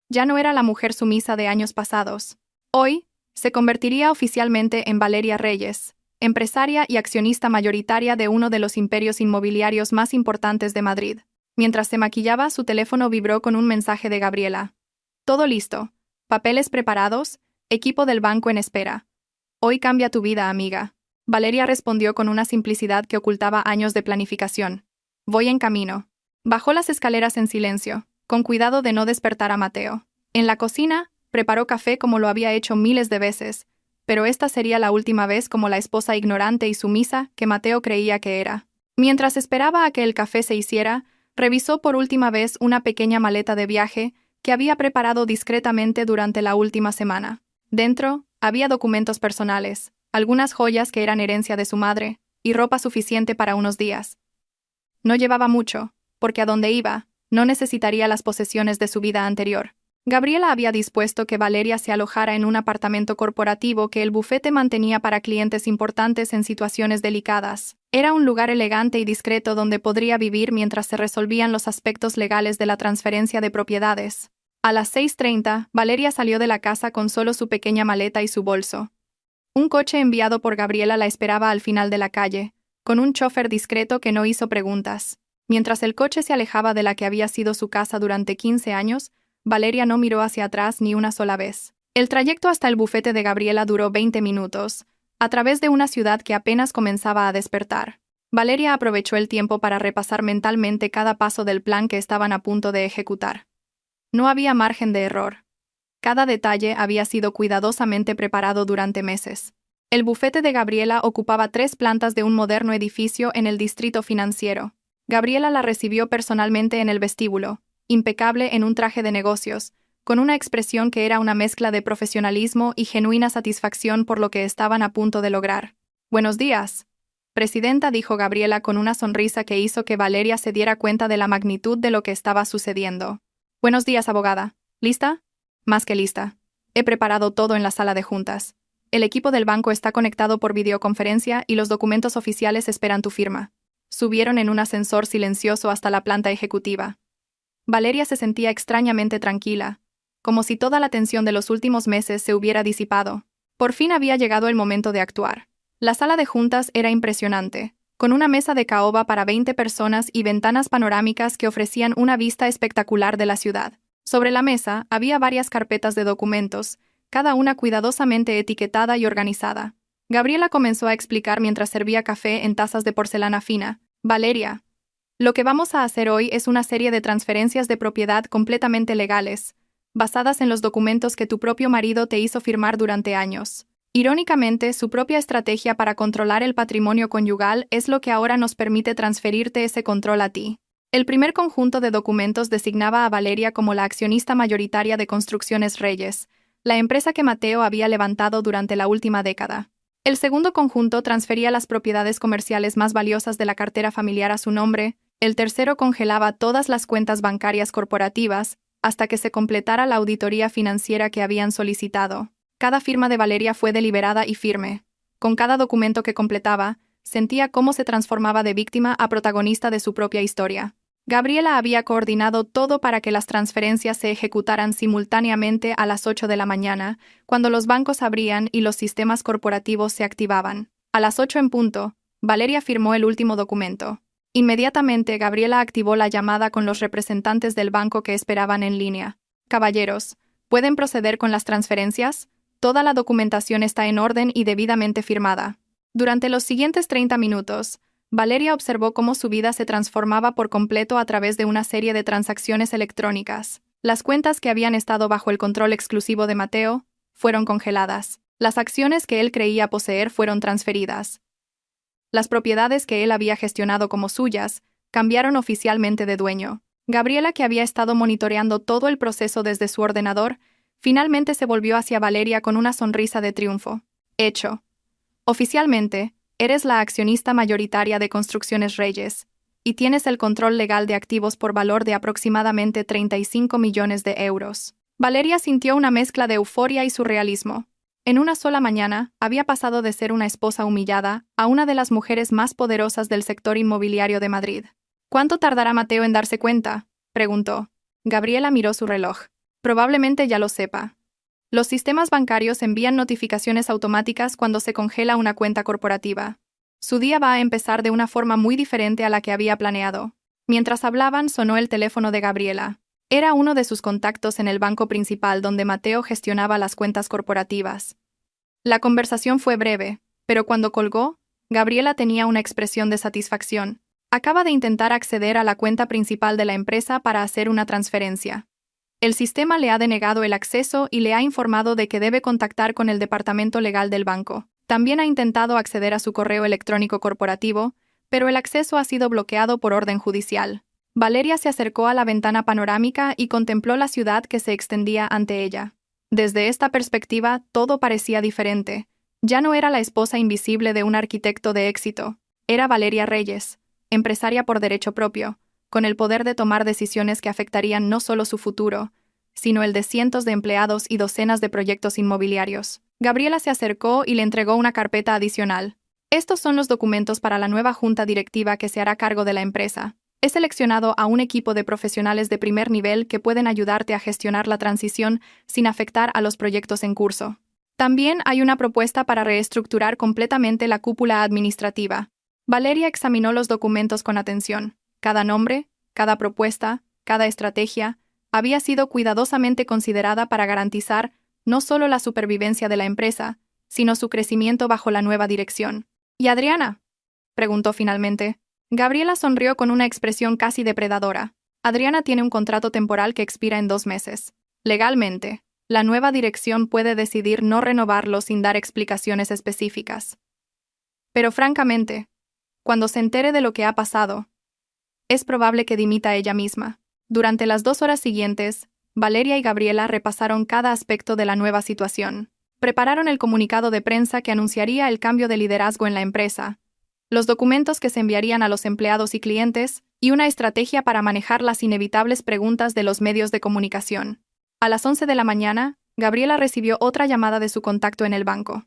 Ya no era la mujer sumisa de años pasados. Hoy, se convertiría oficialmente en Valeria Reyes, empresaria y accionista mayoritaria de uno de los imperios inmobiliarios más importantes de Madrid. Mientras se maquillaba, su teléfono vibró con un mensaje de Gabriela. Todo listo. Papeles preparados, equipo del banco en espera. Hoy cambia tu vida, amiga. Valeria respondió con una simplicidad que ocultaba años de planificación. Voy en camino. Bajó las escaleras en silencio, con cuidado de no despertar a Mateo. En la cocina, preparó café como lo había hecho miles de veces, pero esta sería la última vez como la esposa ignorante y sumisa que Mateo creía que era. Mientras esperaba a que el café se hiciera, revisó por última vez una pequeña maleta de viaje que había preparado discretamente durante la última semana. Dentro, había documentos personales, algunas joyas que eran herencia de su madre, y ropa suficiente para unos días. No llevaba mucho, porque a donde iba, no necesitaría las posesiones de su vida anterior. Gabriela había dispuesto que Valeria se alojara en un apartamento corporativo que el bufete mantenía para clientes importantes en situaciones delicadas. Era un lugar elegante y discreto donde podría vivir mientras se resolvían los aspectos legales de la transferencia de propiedades. A las 6:30, Valeria salió de la casa con solo su pequeña maleta y su bolso. Un coche enviado por Gabriela la esperaba al final de la calle, con un chofer discreto que no hizo preguntas. Mientras el coche se alejaba de la que había sido su casa durante 15 años, Valeria no miró hacia atrás ni una sola vez. El trayecto hasta el bufete de Gabriela duró 20 minutos, a través de una ciudad que apenas comenzaba a despertar. Valeria aprovechó el tiempo para repasar mentalmente cada paso del plan que estaban a punto de ejecutar. No había margen de error. Cada detalle había sido cuidadosamente preparado durante meses. El bufete de Gabriela ocupaba 3 plantas de un moderno edificio en el distrito financiero. Gabriela la recibió personalmente en el vestíbulo, impecable en un traje de negocios, con una expresión que era una mezcla de profesionalismo y genuina satisfacción por lo que estaban a punto de lograr. «Buenos días, presidenta», dijo Gabriela con una sonrisa que hizo que Valeria se diera cuenta de la magnitud de lo que estaba sucediendo. «Buenos días, abogada. ¿Lista?» «Más que lista. He preparado todo en la sala de juntas. El equipo del banco está conectado por videoconferencia y los documentos oficiales esperan tu firma». Subieron en un ascensor silencioso hasta la planta ejecutiva. Valeria se sentía extrañamente tranquila, como si toda la tensión de los últimos meses se hubiera disipado. Por fin había llegado el momento de actuar. La sala de juntas era impresionante, con una mesa de caoba para 20 personas y ventanas panorámicas que ofrecían una vista espectacular de la ciudad. Sobre la mesa había varias carpetas de documentos, cada una cuidadosamente etiquetada y organizada. Gabriela comenzó a explicar mientras servía café en tazas de porcelana fina. «Valeria, lo que vamos a hacer hoy es una serie de transferencias de propiedad completamente legales, basadas en los documentos que tu propio marido te hizo firmar durante años. Irónicamente, su propia estrategia para controlar el patrimonio conyugal es lo que ahora nos permite transferirte ese control a ti». El primer conjunto de documentos designaba a Valeria como la accionista mayoritaria de Construcciones Reyes, la empresa que Mateo había levantado durante la última década. El segundo conjunto transfería las propiedades comerciales más valiosas de la cartera familiar a su nombre. El tercero congelaba todas las cuentas bancarias corporativas hasta que se completara la auditoría financiera que habían solicitado. Cada firma de Valeria fue deliberada y firme. Con cada documento que completaba, sentía cómo se transformaba de víctima a protagonista de su propia historia. Gabriela había coordinado todo para que las transferencias se ejecutaran simultáneamente a las 8 de la mañana, cuando los bancos abrían y los sistemas corporativos se activaban. A las 8 en punto, Valeria firmó el último documento. Inmediatamente, Gabriela activó la llamada con los representantes del banco que esperaban en línea. «Caballeros, ¿pueden proceder con las transferencias? Toda la documentación está en orden y debidamente firmada». Durante los siguientes 30 minutos, Valeria observó cómo su vida se transformaba por completo a través de una serie de transacciones electrónicas. Las cuentas que habían estado bajo el control exclusivo de Mateo fueron congeladas. Las acciones que él creía poseer fueron transferidas. Las propiedades que él había gestionado como suyas cambiaron oficialmente de dueño. Gabriela, que había estado monitoreando todo el proceso desde su ordenador, finalmente se volvió hacia Valeria con una sonrisa de triunfo. «Hecho. Oficialmente, eres la accionista mayoritaria de Construcciones Reyes, y tienes el control legal de activos por valor de aproximadamente 35 millones de euros». Valeria sintió una mezcla de euforia y surrealismo. En una sola mañana, había pasado de ser una esposa humillada a una de las mujeres más poderosas del sector inmobiliario de Madrid. «¿Cuánto tardará Mateo en darse cuenta?», preguntó. Gabriela miró su reloj. «Probablemente ya lo sepa». Los sistemas bancarios envían notificaciones automáticas cuando se congela una cuenta corporativa. Su día va a empezar de una forma muy diferente a la que había planeado. Mientras hablaban, sonó el teléfono de Gabriela. Era uno de sus contactos en el banco principal donde Mateo gestionaba las cuentas corporativas. La conversación fue breve, pero cuando colgó, Gabriela tenía una expresión de satisfacción. Acaba de intentar acceder a la cuenta principal de la empresa para hacer una transferencia. El sistema le ha denegado el acceso y le ha informado de que debe contactar con el departamento legal del banco. También ha intentado acceder a su correo electrónico corporativo, pero el acceso ha sido bloqueado por orden judicial. Valeria se acercó a la ventana panorámica y contempló la ciudad que se extendía ante ella. Desde esta perspectiva, todo parecía diferente. Ya no era la esposa invisible de un arquitecto de éxito. Era Valeria Reyes, empresaria por derecho propio, con el poder de tomar decisiones que afectarían no solo su futuro, sino el de cientos de empleados y docenas de proyectos inmobiliarios. Gabriela se acercó y le entregó una carpeta adicional. Estos son los documentos para la nueva junta directiva que se hará cargo de la empresa. He seleccionado a un equipo de profesionales de primer nivel que pueden ayudarte a gestionar la transición sin afectar a los proyectos en curso. También hay una propuesta para reestructurar completamente la cúpula administrativa. Valeria examinó los documentos con atención. Cada nombre, cada propuesta, cada estrategia había sido cuidadosamente considerada para garantizar no solo la supervivencia de la empresa, sino su crecimiento bajo la nueva dirección. ¿Y Adriana?, preguntó finalmente. Gabriela sonrió con una expresión casi depredadora. Adriana tiene un contrato temporal que expira en 2 meses. Legalmente, la nueva dirección puede decidir no renovarlo sin dar explicaciones específicas. Pero francamente, cuando se entere de lo que ha pasado, es probable que dimita ella misma. Durante las 2 horas siguientes, Valeria y Gabriela repasaron cada aspecto de la nueva situación. Prepararon el comunicado de prensa que anunciaría el cambio de liderazgo en la empresa, los documentos que se enviarían a los empleados y clientes, y una estrategia para manejar las inevitables preguntas de los medios de comunicación. A las 11 de la mañana, Gabriela recibió otra llamada de su contacto en el banco.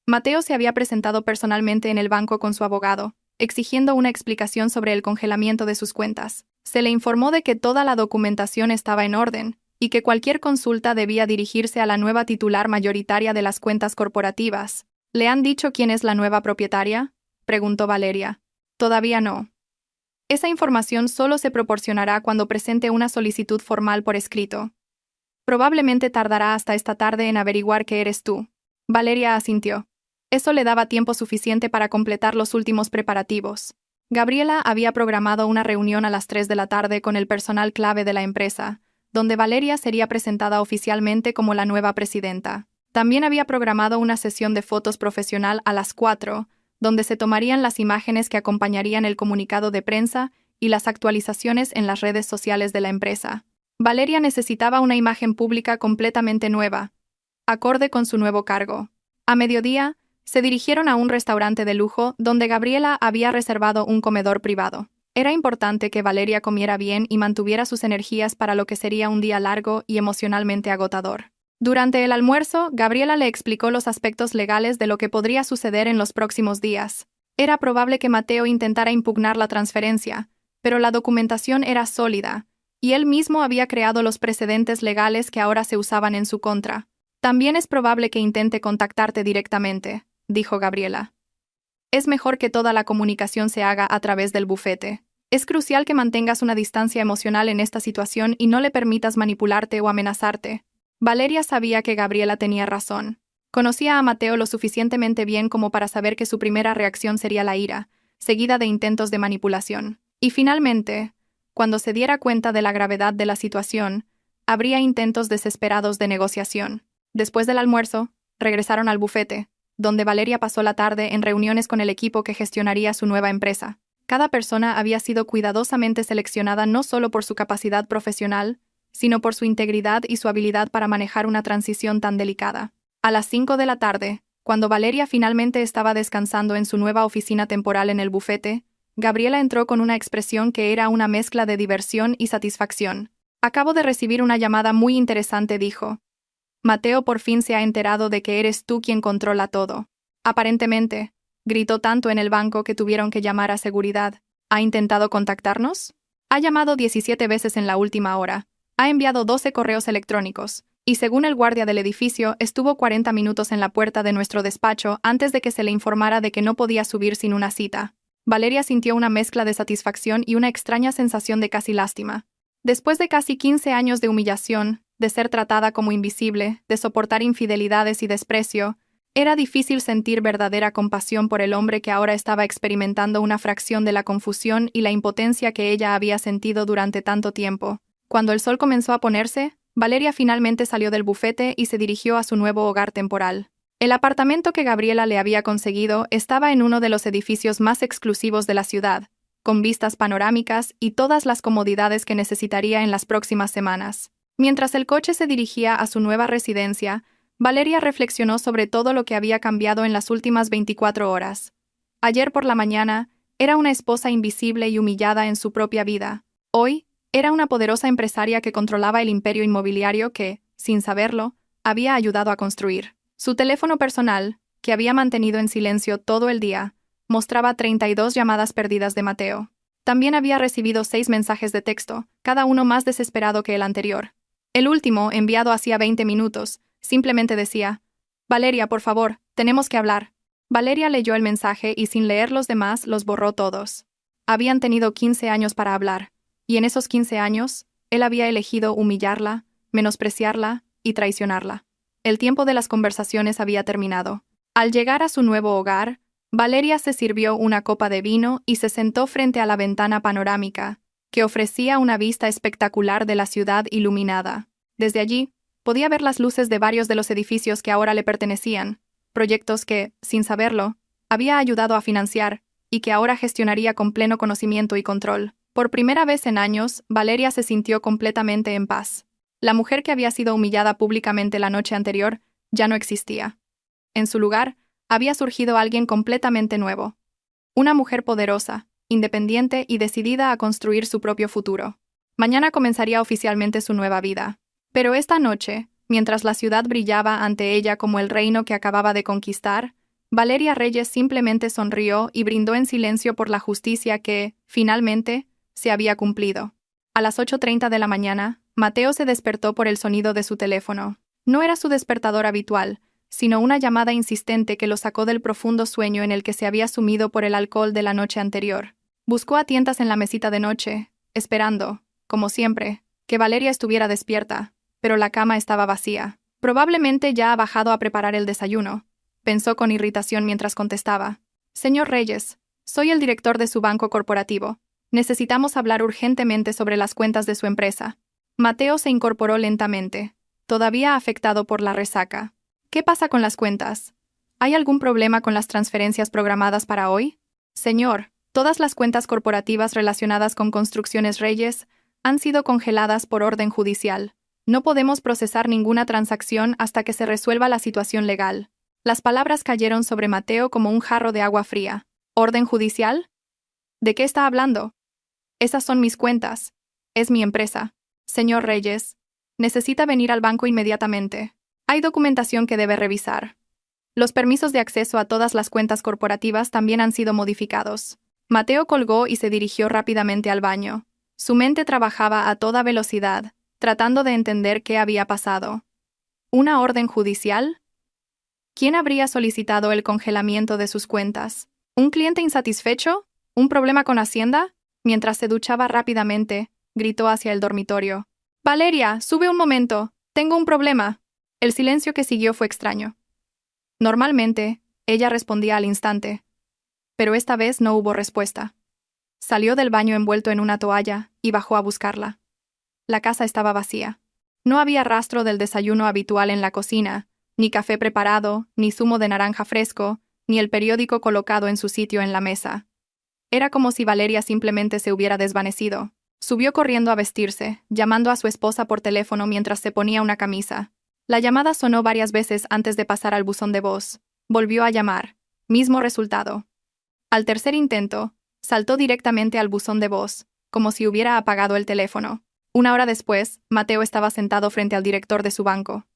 Mateo se había presentado personalmente en el banco con su abogado, exigiendo una explicación sobre el congelamiento de sus cuentas. Se le informó de que toda la documentación estaba en orden, y que cualquier consulta debía dirigirse a la nueva titular mayoritaria de las cuentas corporativas. ¿Le han dicho quién es la nueva propietaria?, preguntó Valeria. Todavía no. Esa información solo se proporcionará cuando presente una solicitud formal por escrito. Probablemente tardará hasta esta tarde en averiguar que eres tú. Valeria asintió. Eso le daba tiempo suficiente para completar los últimos preparativos. Gabriela había programado una reunión a las 3 de la tarde con el personal clave de la empresa, donde Valeria sería presentada oficialmente como la nueva presidenta. También había programado una sesión de fotos profesional a las 4, donde se tomarían las imágenes que acompañarían el comunicado de prensa y las actualizaciones en las redes sociales de la empresa. Valeria necesitaba una imagen pública completamente nueva, acorde con su nuevo cargo. A mediodía, se dirigieron a un restaurante de lujo donde Gabriela había reservado un comedor privado. Era importante que Valeria comiera bien y mantuviera sus energías para lo que sería un día largo y emocionalmente agotador. Durante el almuerzo, Gabriela le explicó los aspectos legales de lo que podría suceder en los próximos días. Era probable que Mateo intentara impugnar la transferencia, pero la documentación era sólida, y él mismo había creado los precedentes legales que ahora se usaban en su contra. También es probable que intente contactarte directamente, dijo Gabriela. Es mejor que toda la comunicación se haga a través del bufete. Es crucial que mantengas una distancia emocional en esta situación y no le permitas manipularte o amenazarte. Valeria sabía que Gabriela tenía razón. Conocía a Mateo lo suficientemente bien como para saber que su primera reacción sería la ira, seguida de intentos de manipulación. Y finalmente, cuando se diera cuenta de la gravedad de la situación, habría intentos desesperados de negociación. Después del almuerzo, regresaron al bufete, donde Valeria pasó la tarde en reuniones con el equipo que gestionaría su nueva empresa. Cada persona había sido cuidadosamente seleccionada no solo por su capacidad profesional, sino por su integridad y su habilidad para manejar una transición tan delicada. A las 5 de la tarde, cuando Valeria finalmente estaba descansando en su nueva oficina temporal en el bufete, Gabriela entró con una expresión que era una mezcla de diversión y satisfacción. Acabo de recibir una llamada muy interesante, dijo. Mateo por fin se ha enterado de que eres tú quien controla todo. Aparentemente, gritó tanto en el banco que tuvieron que llamar a seguridad. ¿Ha intentado contactarnos? Ha llamado 17 veces en la última hora. Ha enviado 12 correos electrónicos, Y según el guardia del edificio, estuvo 40 minutos en la puerta de nuestro despacho antes de que se le informara de que no podía subir sin una cita. Valeria sintió una mezcla de satisfacción y una extraña sensación de casi lástima. Después de casi 15 años de humillación, de ser tratada como invisible, de soportar infidelidades y desprecio, era difícil sentir verdadera compasión por el hombre que ahora estaba experimentando una fracción de la confusión y la impotencia que ella había sentido durante tanto tiempo. Cuando el sol comenzó a ponerse, Valeria finalmente salió del bufete y se dirigió a su nuevo hogar temporal. El apartamento que Gabriela le había conseguido estaba en uno de los edificios más exclusivos de la ciudad, con vistas panorámicas y todas las comodidades que necesitaría en las próximas semanas. Mientras el coche se dirigía a su nueva residencia, Valeria reflexionó sobre todo lo que había cambiado en las últimas 24 horas. Ayer por la mañana, era una esposa invisible y humillada en su propia vida. Hoy, era una poderosa empresaria que controlaba el imperio inmobiliario que, sin saberlo, había ayudado a construir. Su teléfono personal, que había mantenido en silencio todo el día, mostraba 32 llamadas perdidas de Mateo. También había recibido 6 mensajes de texto, cada uno más desesperado que el anterior. El último, enviado hacía 20 minutos, simplemente decía: «Valeria, por favor, tenemos que hablar». Valeria leyó el mensaje y sin leer los demás los borró todos. Habían tenido 15 años para hablar, y en esos 15 años, él había elegido humillarla, menospreciarla y traicionarla. El tiempo de las conversaciones había terminado. Al llegar a su nuevo hogar, Valeria se sirvió una copa de vino y se sentó frente a la ventana panorámica, que ofrecía una vista espectacular de la ciudad iluminada. Desde allí, podía ver las luces de varios de los edificios que ahora le pertenecían, proyectos que, sin saberlo, había ayudado a financiar y que ahora gestionaría con pleno conocimiento y control. Por primera vez en años, Valeria se sintió completamente en paz. La mujer que había sido humillada públicamente la noche anterior ya no existía. En su lugar, había surgido alguien completamente nuevo. Una mujer poderosa, independiente y decidida a construir su propio futuro. Mañana comenzaría oficialmente su nueva vida. Pero esta noche, mientras la ciudad brillaba ante ella como el reino que acababa de conquistar, Valeria Reyes simplemente sonrió y brindó en silencio por la justicia que, finalmente, se había cumplido. A las 8:30 de la mañana, Mateo se despertó por el sonido de su teléfono. No era su despertador habitual, sino una llamada insistente que lo sacó del profundo sueño en el que se había sumido por el alcohol de la noche anterior. Buscó a tientas en la mesita de noche, esperando, como siempre, que Valeria estuviera despierta, pero la cama estaba vacía. Probablemente ya ha bajado a preparar el desayuno, pensó con irritación mientras contestaba. «Señor Reyes, soy el director de su banco corporativo. Necesitamos hablar urgentemente sobre las cuentas de su empresa». Mateo se incorporó lentamente, todavía afectado por la resaca. «¿Qué pasa con las cuentas? ¿Hay algún problema con las transferencias programadas para hoy?» «Señor, todas las cuentas corporativas relacionadas con Construcciones Reyes han sido congeladas por orden judicial. No podemos procesar ninguna transacción hasta que se resuelva la situación legal». Las palabras cayeron sobre Mateo como un jarro de agua fría. ¿Orden judicial? ¿De qué está hablando? Esas son mis cuentas. Es mi empresa. Señor Reyes, necesita venir al banco inmediatamente. Hay documentación que debe revisar. Los permisos de acceso a todas las cuentas corporativas también han sido modificados. Mateo colgó y se dirigió rápidamente al baño. Su mente trabajaba a toda velocidad, tratando de entender qué había pasado. ¿Una orden judicial? ¿Quién habría solicitado el congelamiento de sus cuentas? ¿Un cliente insatisfecho? ¿Un problema con Hacienda? Mientras se duchaba rápidamente, gritó hacia el dormitorio. «Valeria, sube un momento. Tengo un problema». El silencio que siguió fue extraño. Normalmente, ella respondía al instante, pero esta vez no hubo respuesta. Salió del baño envuelto en una toalla y bajó a buscarla. La casa estaba vacía. No había rastro del desayuno habitual en la cocina, ni café preparado, ni zumo de naranja fresco, ni el periódico colocado en su sitio en la mesa. Era como si Valeria simplemente se hubiera desvanecido. Subió corriendo a vestirse, llamando a su esposa por teléfono mientras se ponía una camisa. La llamada sonó varias veces antes de pasar al buzón de voz. Volvió a llamar. Mismo resultado. Al tercer intento, saltó directamente al buzón de voz, como si hubiera apagado el teléfono. Una hora después, Mateo estaba sentado frente al director de su banco.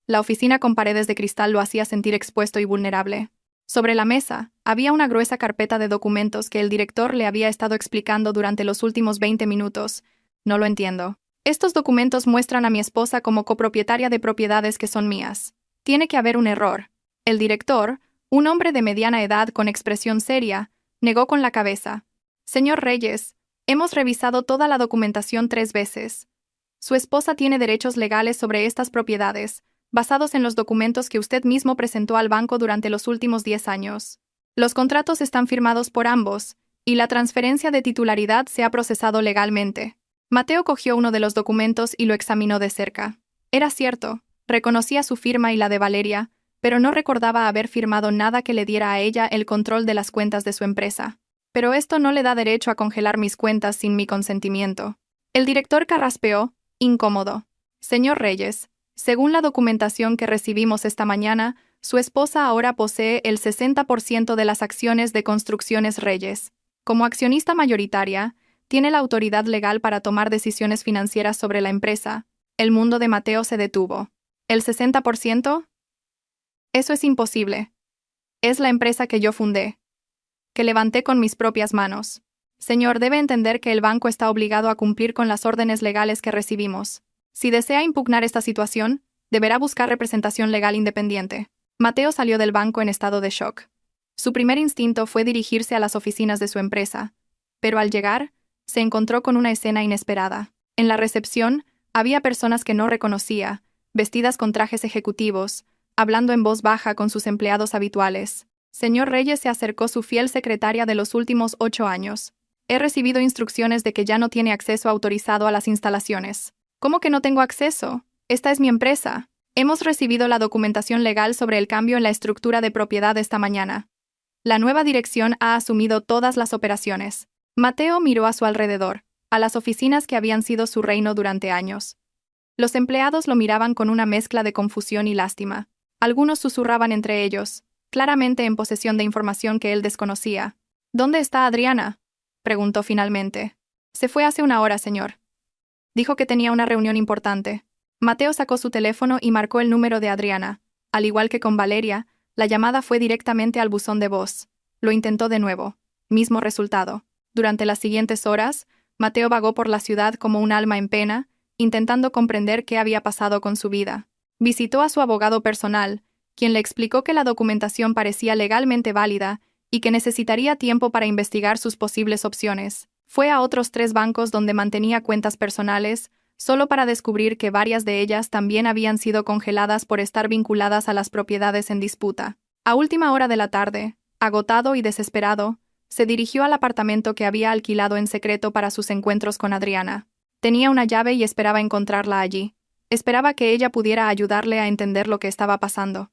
La oficina con paredes de cristal lo hacía sentir expuesto y vulnerable. Sobre la mesa, había una gruesa carpeta de documentos que el director le había estado explicando durante los últimos 20 minutos. «No lo entiendo». Estos documentos muestran a mi esposa como copropietaria de propiedades que son mías. Tiene que haber un error. El director, un hombre de mediana edad con expresión seria, negó con la cabeza. Señor Reyes, hemos revisado toda la documentación 3 veces. Su esposa tiene derechos legales sobre estas propiedades, basados en los documentos que usted mismo presentó al banco durante los últimos 10 años. Los contratos están firmados por ambos, y la transferencia de titularidad se ha procesado legalmente. Mateo cogió uno de los documentos y lo examinó de cerca. Era cierto, reconocía su firma y la de Valeria, pero no recordaba haber firmado nada que le diera a ella el control de las cuentas de su empresa. Pero esto no le da derecho a congelar mis cuentas sin mi consentimiento. El director carraspeó, incómodo. Señor Reyes, según la documentación que recibimos esta mañana, su esposa ahora posee el 60% de las acciones de Construcciones Reyes. Como accionista mayoritaria, tiene la autoridad legal para tomar decisiones financieras sobre la empresa. El mundo de Mateo se detuvo. ¿El 60%? Eso es imposible. Es la empresa que yo fundé, que levanté con mis propias manos. Señor, debe entender que el banco está obligado a cumplir con las órdenes legales que recibimos. Si desea impugnar esta situación, deberá buscar representación legal independiente. Mateo salió del banco en estado de shock. Su primer instinto fue dirigirse a las oficinas de su empresa, pero al llegar, se encontró con una escena inesperada. En la recepción, había personas que no reconocía, vestidas con trajes ejecutivos, hablando en voz baja con sus empleados habituales. Señor Reyes, se acercó su fiel secretaria de los últimos 8 años. He recibido instrucciones de que ya no tiene acceso autorizado a las instalaciones. ¿Cómo que no tengo acceso? Esta es mi empresa. Hemos recibido la documentación legal sobre el cambio en la estructura de propiedad esta mañana. La nueva dirección ha asumido todas las operaciones. Mateo miró a su alrededor, a las oficinas que habían sido su reino durante años. Los empleados lo miraban con una mezcla de confusión y lástima. Algunos susurraban entre ellos, claramente en posesión de información que él desconocía. ¿Dónde está Adriana?, preguntó finalmente. Se fue hace una hora, señor. Dijo que tenía una reunión importante. Mateo sacó su teléfono y marcó el número de Adriana. Al igual que con Valeria, la llamada fue directamente al buzón de voz. Lo intentó de nuevo. Mismo resultado. Durante las siguientes horas, Mateo vagó por la ciudad como un alma en pena, intentando comprender qué había pasado con su vida. Visitó a su abogado personal, quien le explicó que la documentación parecía legalmente válida y que necesitaría tiempo para investigar sus posibles opciones. Fue a otros 3 bancos donde mantenía cuentas personales, solo para descubrir que varias de ellas también habían sido congeladas por estar vinculadas a las propiedades en disputa. A última hora de la tarde, agotado y desesperado, se dirigió al apartamento que había alquilado en secreto para sus encuentros con Adriana. Tenía una llave y esperaba encontrarla allí. Esperaba que ella pudiera ayudarle a entender lo que estaba pasando.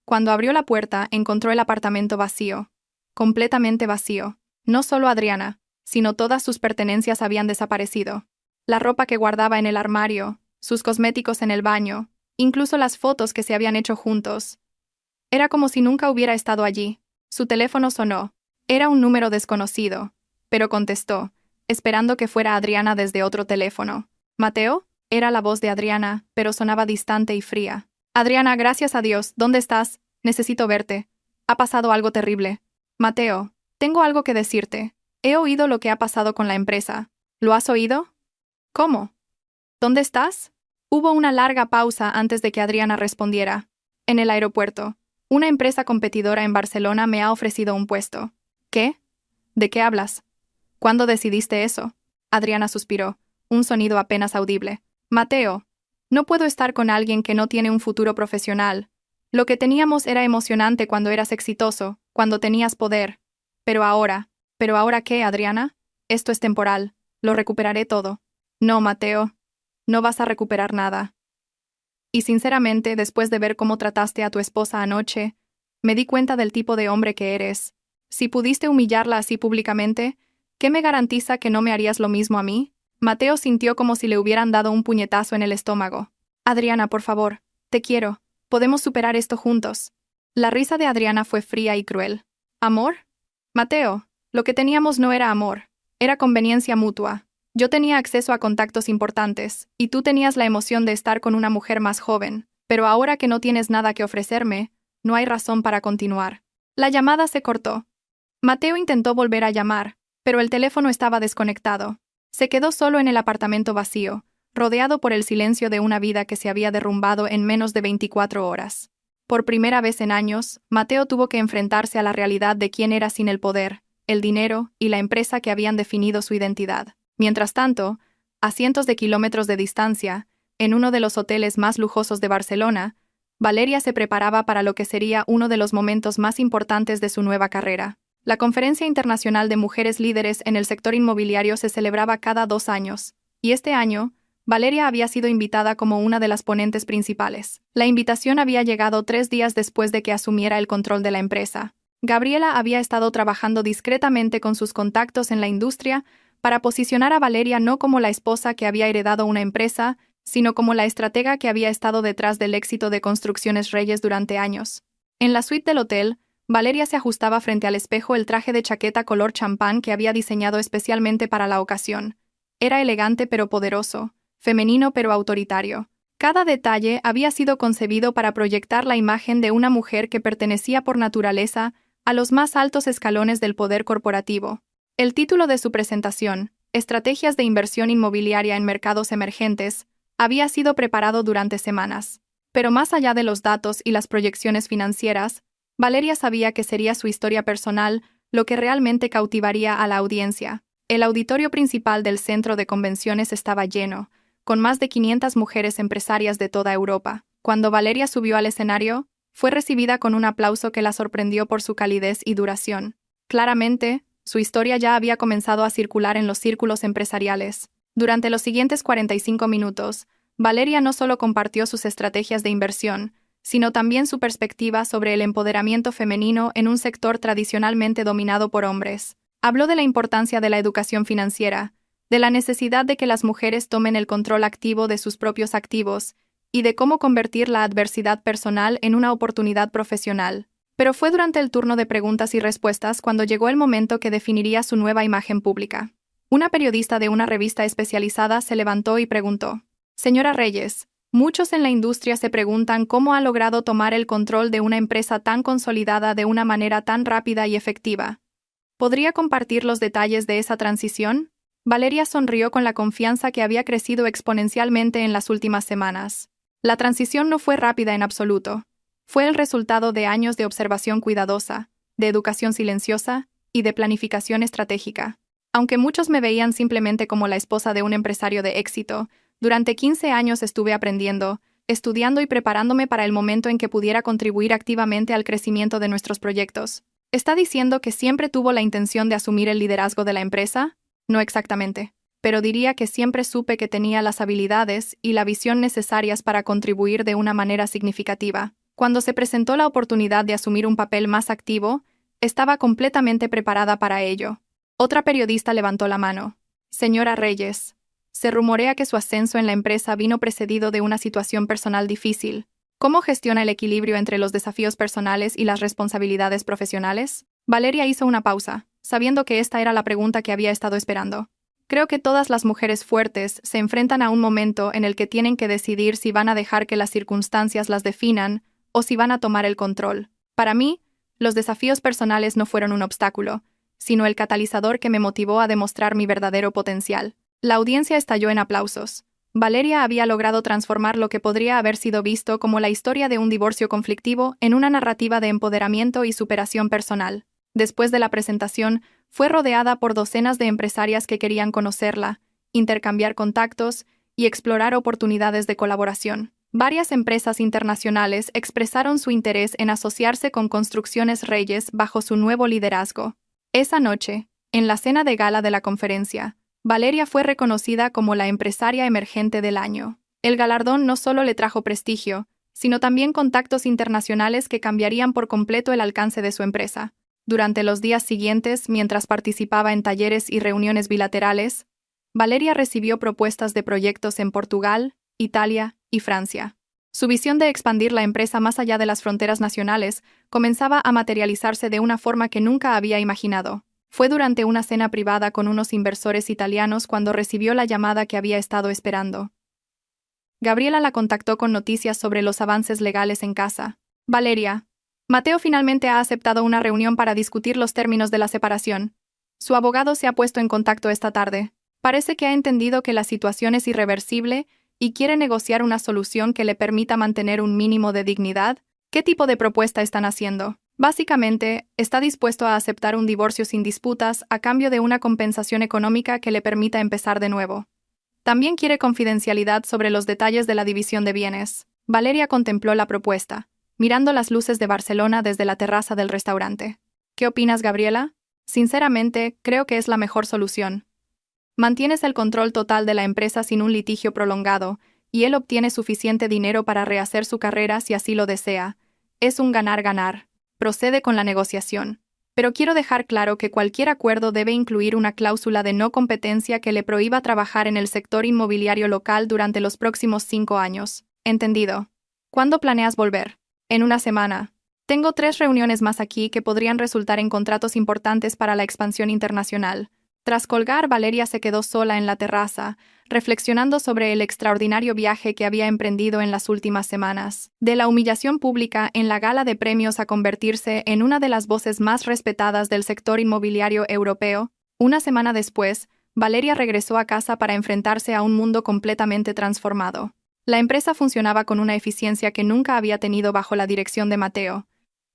Cuando abrió la puerta, encontró el apartamento vacío. Completamente vacío. No solo Adriana, sino todas sus pertenencias habían desaparecido. La ropa que guardaba en el armario, sus cosméticos en el baño, incluso las fotos que se habían hecho juntos. Era como si nunca hubiera estado allí. Su teléfono sonó. Era un número desconocido, pero contestó, esperando que fuera Adriana desde otro teléfono. ¿Mateo? Era la voz de Adriana, pero sonaba distante y fría. Adriana, gracias a Dios, ¿dónde estás? Necesito verte. Ha pasado algo terrible. Mateo, tengo algo que decirte. He oído lo que ha pasado con la empresa. ¿Lo has oído? ¿Cómo? ¿Dónde estás? Hubo una larga pausa antes de que Adriana respondiera. En el aeropuerto. Una empresa competidora en Barcelona me ha ofrecido un puesto. ¿Qué? ¿De qué hablas? ¿Cuándo decidiste eso? Adriana suspiró, un sonido apenas audible. Mateo, no puedo estar con alguien que no tiene un futuro profesional. Lo que teníamos era emocionante cuando eras exitoso, cuando tenías poder. ¿Pero ahora qué, Adriana? Esto es temporal. Lo recuperaré todo. No, Mateo. No vas a recuperar nada. Y sinceramente, después de ver cómo trataste a tu esposa anoche, me di cuenta del tipo de hombre que eres. Si pudiste humillarla así públicamente, ¿qué me garantiza que no me harías lo mismo a mí? Mateo sintió como si le hubieran dado un puñetazo en el estómago. Adriana, por favor, te quiero. Podemos superar esto juntos. La risa de Adriana fue fría y cruel. ¿Amor? Mateo, lo que teníamos no era amor. Era conveniencia mutua. Yo tenía acceso a contactos importantes, y tú tenías la emoción de estar con una mujer más joven. Pero ahora que no tienes nada que ofrecerme, no hay razón para continuar. La llamada se cortó. Mateo intentó volver a llamar, pero el teléfono estaba desconectado. Se quedó solo en el apartamento vacío, rodeado por el silencio de una vida que se había derrumbado en menos de 24 horas. Por primera vez en años, Mateo tuvo que enfrentarse a la realidad de quién era sin el poder, el dinero y la empresa que habían definido su identidad. Mientras tanto, a cientos de kilómetros de distancia, en uno de los hoteles más lujosos de Barcelona, Valeria se preparaba para lo que sería uno de los momentos más importantes de su nueva carrera. La Conferencia Internacional de Mujeres Líderes en el sector inmobiliario se celebraba cada 2 años, y este año, Valeria había sido invitada como una de las ponentes principales. La invitación había llegado 3 días después de que asumiera el control de la empresa. Gabriela había estado trabajando discretamente con sus contactos en la industria para posicionar a Valeria no como la esposa que había heredado una empresa, sino como la estratega que había estado detrás del éxito de Construcciones Reyes durante años. En la suite del hotel, Valeria se ajustaba frente al espejo el traje de chaqueta color champán que había diseñado especialmente para la ocasión. Era elegante pero poderoso, femenino pero autoritario. Cada detalle había sido concebido para proyectar la imagen de una mujer que pertenecía por naturaleza a los más altos escalones del poder corporativo. El título de su presentación, Estrategias de inversión inmobiliaria en mercados emergentes, había sido preparado durante semanas. Pero más allá de los datos y las proyecciones financieras, Valeria sabía que sería su historia personal lo que realmente cautivaría a la audiencia. El auditorio principal del centro de convenciones estaba lleno, con más de 500 mujeres empresarias de toda Europa. Cuando Valeria subió al escenario, fue recibida con un aplauso que la sorprendió por su calidez y duración. Claramente, su historia ya había comenzado a circular en los círculos empresariales. Durante los siguientes 45 minutos, Valeria no solo compartió sus estrategias de inversión, sino también su perspectiva sobre el empoderamiento femenino en un sector tradicionalmente dominado por hombres. Habló de la importancia de la educación financiera, de la necesidad de que las mujeres tomen el control activo de sus propios activos y de cómo convertir la adversidad personal en una oportunidad profesional. Pero fue durante el turno de preguntas y respuestas cuando llegó el momento que definiría su nueva imagen pública. Una periodista de una revista especializada se levantó y preguntó: «Señora Reyes, muchos en la industria se preguntan cómo ha logrado tomar el control de una empresa tan consolidada de una manera tan rápida y efectiva. ¿Podría compartir los detalles de esa transición?». Valeria sonrió con la confianza que había crecido exponencialmente en las últimas semanas. La transición no fue rápida en absoluto. Fue el resultado de años de observación cuidadosa, de educación silenciosa y de planificación estratégica. Aunque muchos me veían simplemente como la esposa de un empresario de éxito, durante 15 años estuve aprendiendo, estudiando y preparándome para el momento en que pudiera contribuir activamente al crecimiento de nuestros proyectos. ¿Está diciendo que siempre tuvo la intención de asumir el liderazgo de la empresa? No exactamente, pero diría que siempre supe que tenía las habilidades y la visión necesarias para contribuir de una manera significativa. Cuando se presentó la oportunidad de asumir un papel más activo, estaba completamente preparada para ello. Otra periodista levantó la mano. «Señora Reyes, se rumorea que su ascenso en la empresa vino precedido de una situación personal difícil. ¿Cómo gestiona el equilibrio entre los desafíos personales y las responsabilidades profesionales?». Valeria hizo una pausa, sabiendo que esta era la pregunta que había estado esperando. «Creo que todas las mujeres fuertes se enfrentan a un momento en el que tienen que decidir si van a dejar que las circunstancias las definan o si van a tomar el control. Para mí, los desafíos personales no fueron un obstáculo, sino el catalizador que me motivó a demostrar mi verdadero potencial». La audiencia estalló en aplausos. Valeria había logrado transformar lo que podría haber sido visto como la historia de un divorcio conflictivo en una narrativa de empoderamiento y superación personal. Después de la presentación, fue rodeada por docenas de empresarias que querían conocerla, intercambiar contactos y explorar oportunidades de colaboración. Varias empresas internacionales expresaron su interés en asociarse con Construcciones Reyes bajo su nuevo liderazgo. Esa noche, en la cena de gala de la conferencia, Valeria fue reconocida como la empresaria emergente del año. El galardón no solo le trajo prestigio, sino también contactos internacionales que cambiarían por completo el alcance de su empresa. Durante los días siguientes, mientras participaba en talleres y reuniones bilaterales, Valeria recibió propuestas de proyectos en Portugal, Italia y Francia. Su visión de expandir la empresa más allá de las fronteras nacionales comenzaba a materializarse de una forma que nunca había imaginado. Fue durante una cena privada con unos inversores italianos cuando recibió la llamada que había estado esperando. Gabriela la contactó con noticias sobre los avances legales en casa. «Valeria, Mateo finalmente ha aceptado una reunión para discutir los términos de la separación. Su abogado se ha puesto en contacto esta tarde. Parece que ha entendido que la situación es irreversible y quiere negociar una solución que le permita mantener un mínimo de dignidad. ¿Qué tipo de propuesta están haciendo? Básicamente, está dispuesto a aceptar un divorcio sin disputas a cambio de una compensación económica que le permita empezar de nuevo. También quiere confidencialidad sobre los detalles de la división de bienes. Valeria contempló la propuesta, mirando las luces de Barcelona desde la terraza del restaurante. ¿Qué opinas, Gabriela? Sinceramente, creo que es la mejor solución. Mantienes el control total de la empresa sin un litigio prolongado, y él obtiene suficiente dinero para rehacer su carrera si así lo desea. Es un ganar-ganar. Procede con la negociación. Pero quiero dejar claro que cualquier acuerdo debe incluir una cláusula de no competencia que le prohíba trabajar en el sector inmobiliario local durante los próximos 5 años. ¿Entendido? ¿Cuándo planeas volver? En una semana. Tengo 3 reuniones más aquí que podrían resultar en contratos importantes para la expansión internacional. Tras colgar, Valeria se quedó sola en la terraza, reflexionando sobre el extraordinario viaje que había emprendido en las últimas semanas. De la humillación pública en la gala de premios a convertirse en una de las voces más respetadas del sector inmobiliario europeo, una semana después, Valeria regresó a casa para enfrentarse a un mundo completamente transformado. La empresa funcionaba con una eficiencia que nunca había tenido bajo la dirección de Mateo.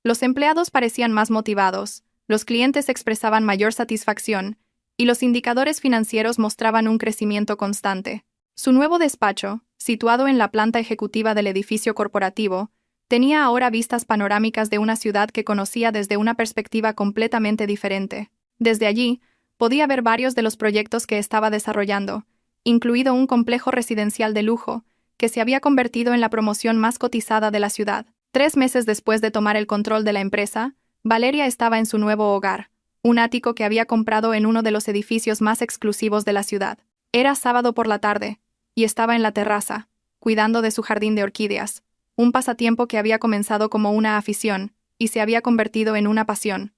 Los empleados parecían más motivados, los clientes expresaban mayor satisfacción, y los indicadores financieros mostraban un crecimiento constante. Su nuevo despacho, situado en la planta ejecutiva del edificio corporativo, tenía ahora vistas panorámicas de una ciudad que conocía desde una perspectiva completamente diferente. Desde allí, podía ver varios de los proyectos que estaba desarrollando, incluido un complejo residencial de lujo, que se había convertido en la promoción más cotizada de la ciudad. 3 meses después de tomar el control de la empresa, Valeria estaba en su nuevo hogar, un ático que había comprado en uno de los edificios más exclusivos de la ciudad. Era sábado por la tarde, y estaba en la terraza, cuidando de su jardín de orquídeas, un pasatiempo que había comenzado como una afición, y se había convertido en una pasión.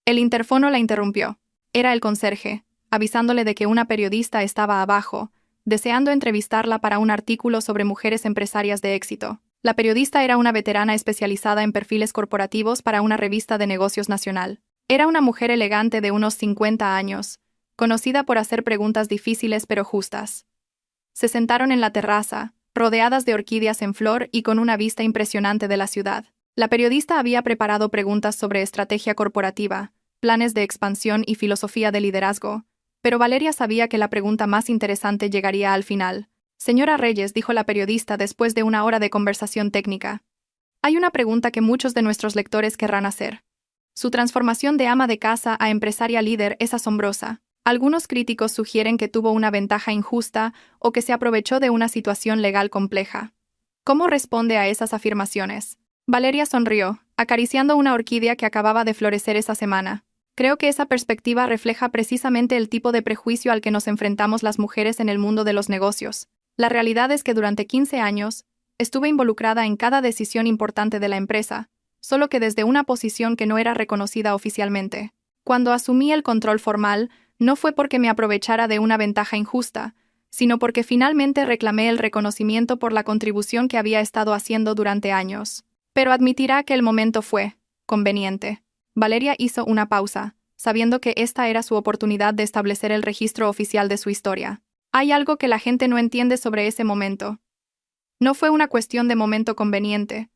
El interfono la interrumpió. Era el conserje, avisándole de que una periodista estaba abajo, deseando entrevistarla para un artículo sobre mujeres empresarias de éxito. La periodista era una veterana especializada en perfiles corporativos para una revista de negocios nacional. Era una mujer elegante de unos 50 años, conocida por hacer preguntas difíciles pero justas. Se sentaron en la terraza, rodeadas de orquídeas en flor y con una vista impresionante de la ciudad. La periodista había preparado preguntas sobre estrategia corporativa, planes de expansión y filosofía de liderazgo, pero Valeria sabía que la pregunta más interesante llegaría al final. Señora Reyes, dijo la periodista después de una hora de conversación técnica. Hay una pregunta que muchos de nuestros lectores querrán hacer. Su transformación de ama de casa a empresaria líder es asombrosa. Algunos críticos sugieren que tuvo una ventaja injusta o que se aprovechó de una situación legal compleja. ¿Cómo responde a esas afirmaciones? Valeria sonrió, acariciando una orquídea que acababa de florecer esa semana. Creo que esa perspectiva refleja precisamente el tipo de prejuicio al que nos enfrentamos las mujeres en el mundo de los negocios. La realidad es que durante 15 años, estuve involucrada en cada decisión importante de la empresa, solo que desde una posición que no era reconocida oficialmente. Cuando asumí el control formal, no fue porque me aprovechara de una ventaja injusta, sino porque finalmente reclamé el reconocimiento por la contribución que había estado haciendo durante años. Pero admitirá que el momento fue conveniente. Valeria hizo una pausa, sabiendo que esta era su oportunidad de establecer el registro oficial de su historia. Hay algo que la gente no entiende sobre ese momento. No fue una cuestión de momento conveniente.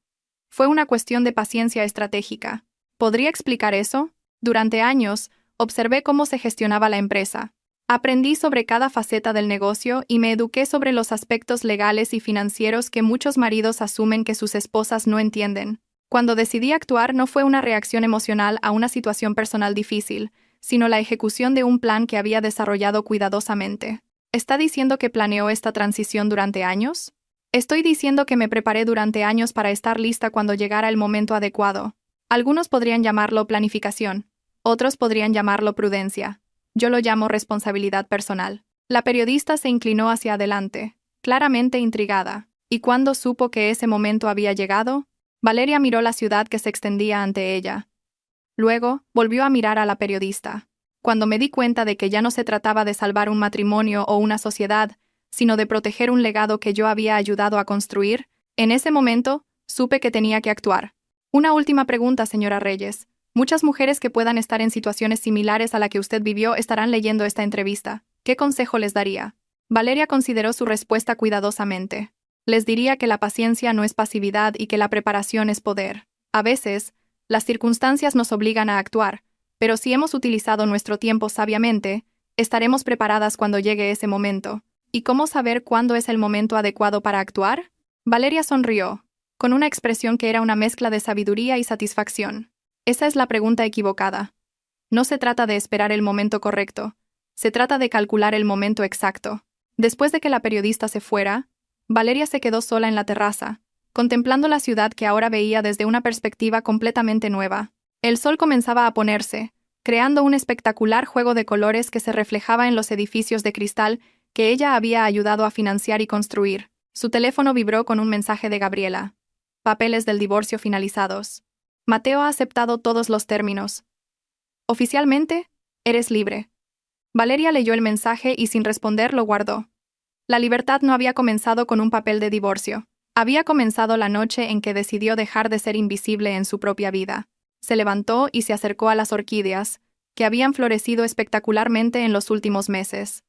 Fue una cuestión de paciencia estratégica. ¿Podría explicar eso? Durante años, observé cómo se gestionaba la empresa. Aprendí sobre cada faceta del negocio y me eduqué sobre los aspectos legales y financieros que muchos maridos asumen que sus esposas no entienden. Cuando decidí actuar no fue una reacción emocional a una situación personal difícil, sino la ejecución de un plan que había desarrollado cuidadosamente. ¿Está diciendo que planeó esta transición durante años? Estoy diciendo que me preparé durante años para estar lista cuando llegara el momento adecuado. Algunos podrían llamarlo planificación, otros podrían llamarlo prudencia. Yo lo llamo responsabilidad personal. La periodista se inclinó hacia adelante, claramente intrigada. ¿Y cuándo supo que ese momento había llegado? Valeria miró la ciudad que se extendía ante ella. Luego, volvió a mirar a la periodista. Cuando me di cuenta de que ya no se trataba de salvar un matrimonio o una sociedad, sino de proteger un legado que yo había ayudado a construir, en ese momento, supe que tenía que actuar. Una última pregunta, señora Reyes. Muchas mujeres que puedan estar en situaciones similares a la que usted vivió estarán leyendo esta entrevista. ¿Qué consejo les daría? Valeria consideró su respuesta cuidadosamente. Les diría que la paciencia no es pasividad y que la preparación es poder. A veces, las circunstancias nos obligan a actuar, pero si hemos utilizado nuestro tiempo sabiamente, estaremos preparadas cuando llegue ese momento. ¿Y cómo saber cuándo es el momento adecuado para actuar? Valeria sonrió, con una expresión que era una mezcla de sabiduría y satisfacción. Esa es la pregunta equivocada. No se trata de esperar el momento correcto, se trata de calcular el momento exacto. Después de que la periodista se fuera, Valeria se quedó sola en la terraza, contemplando la ciudad que ahora veía desde una perspectiva completamente nueva. El sol comenzaba a ponerse, creando un espectacular juego de colores que se reflejaba en los edificios de cristal que ella había ayudado a financiar y construir. Su teléfono vibró con un mensaje de Gabriela. Papeles del divorcio finalizados. Mateo ha aceptado todos los términos. Oficialmente, eres libre. Valeria leyó el mensaje y sin responder lo guardó. La libertad no había comenzado con un papel de divorcio. Había comenzado la noche en que decidió dejar de ser invisible en su propia vida. Se levantó y se acercó a las orquídeas, que habían florecido espectacularmente en los últimos meses.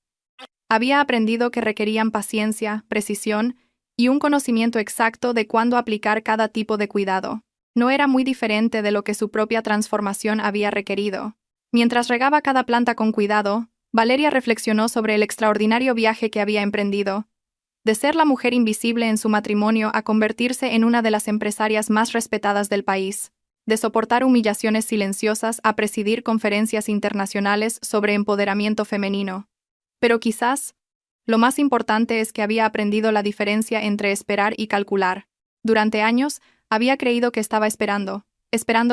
Había aprendido que requerían paciencia, precisión y un conocimiento exacto de cuándo aplicar cada tipo de cuidado. No era muy diferente de lo que su propia transformación había requerido. Mientras regaba cada planta con cuidado, Valeria reflexionó sobre el extraordinario viaje que había emprendido. De ser la mujer invisible en su matrimonio a convertirse en una de las empresarias más respetadas del país. De soportar humillaciones silenciosas a presidir conferencias internacionales sobre empoderamiento femenino. Pero quizás, lo más importante es que había aprendido la diferencia entre esperar y calcular. Durante años, había creído que estaba esperando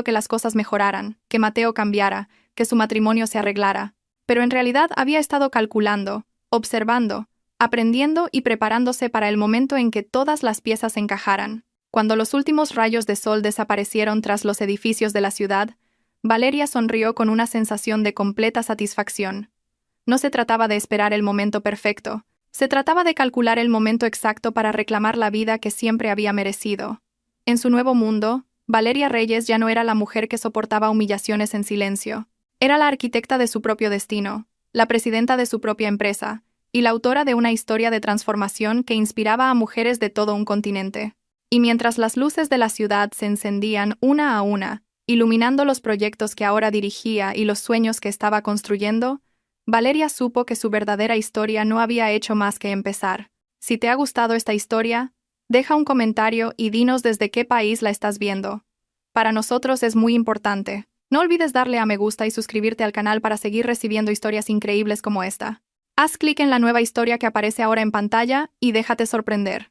que las cosas mejoraran, que Mateo cambiara, que su matrimonio se arreglara. Pero en realidad había estado calculando, observando, aprendiendo y preparándose para el momento en que todas las piezas encajaran. Cuando los últimos rayos de sol desaparecieron tras los edificios de la ciudad, Valeria sonrió con una sensación de completa satisfacción. No se trataba de esperar el momento perfecto, se trataba de calcular el momento exacto para reclamar la vida que siempre había merecido. En su nuevo mundo, Valeria Reyes ya no era la mujer que soportaba humillaciones en silencio. Era la arquitecta de su propio destino, la presidenta de su propia empresa, y la autora de una historia de transformación que inspiraba a mujeres de todo un continente. Y mientras las luces de la ciudad se encendían una a una, iluminando los proyectos que ahora dirigía y los sueños que estaba construyendo, Valeria supo que su verdadera historia no había hecho más que empezar. Si te ha gustado esta historia, deja un comentario y dinos desde qué país la estás viendo. Para nosotros es muy importante. No olvides darle a me gusta y suscribirte al canal para seguir recibiendo historias increíbles como esta. Haz clic en la nueva historia que aparece ahora en pantalla y déjate sorprender.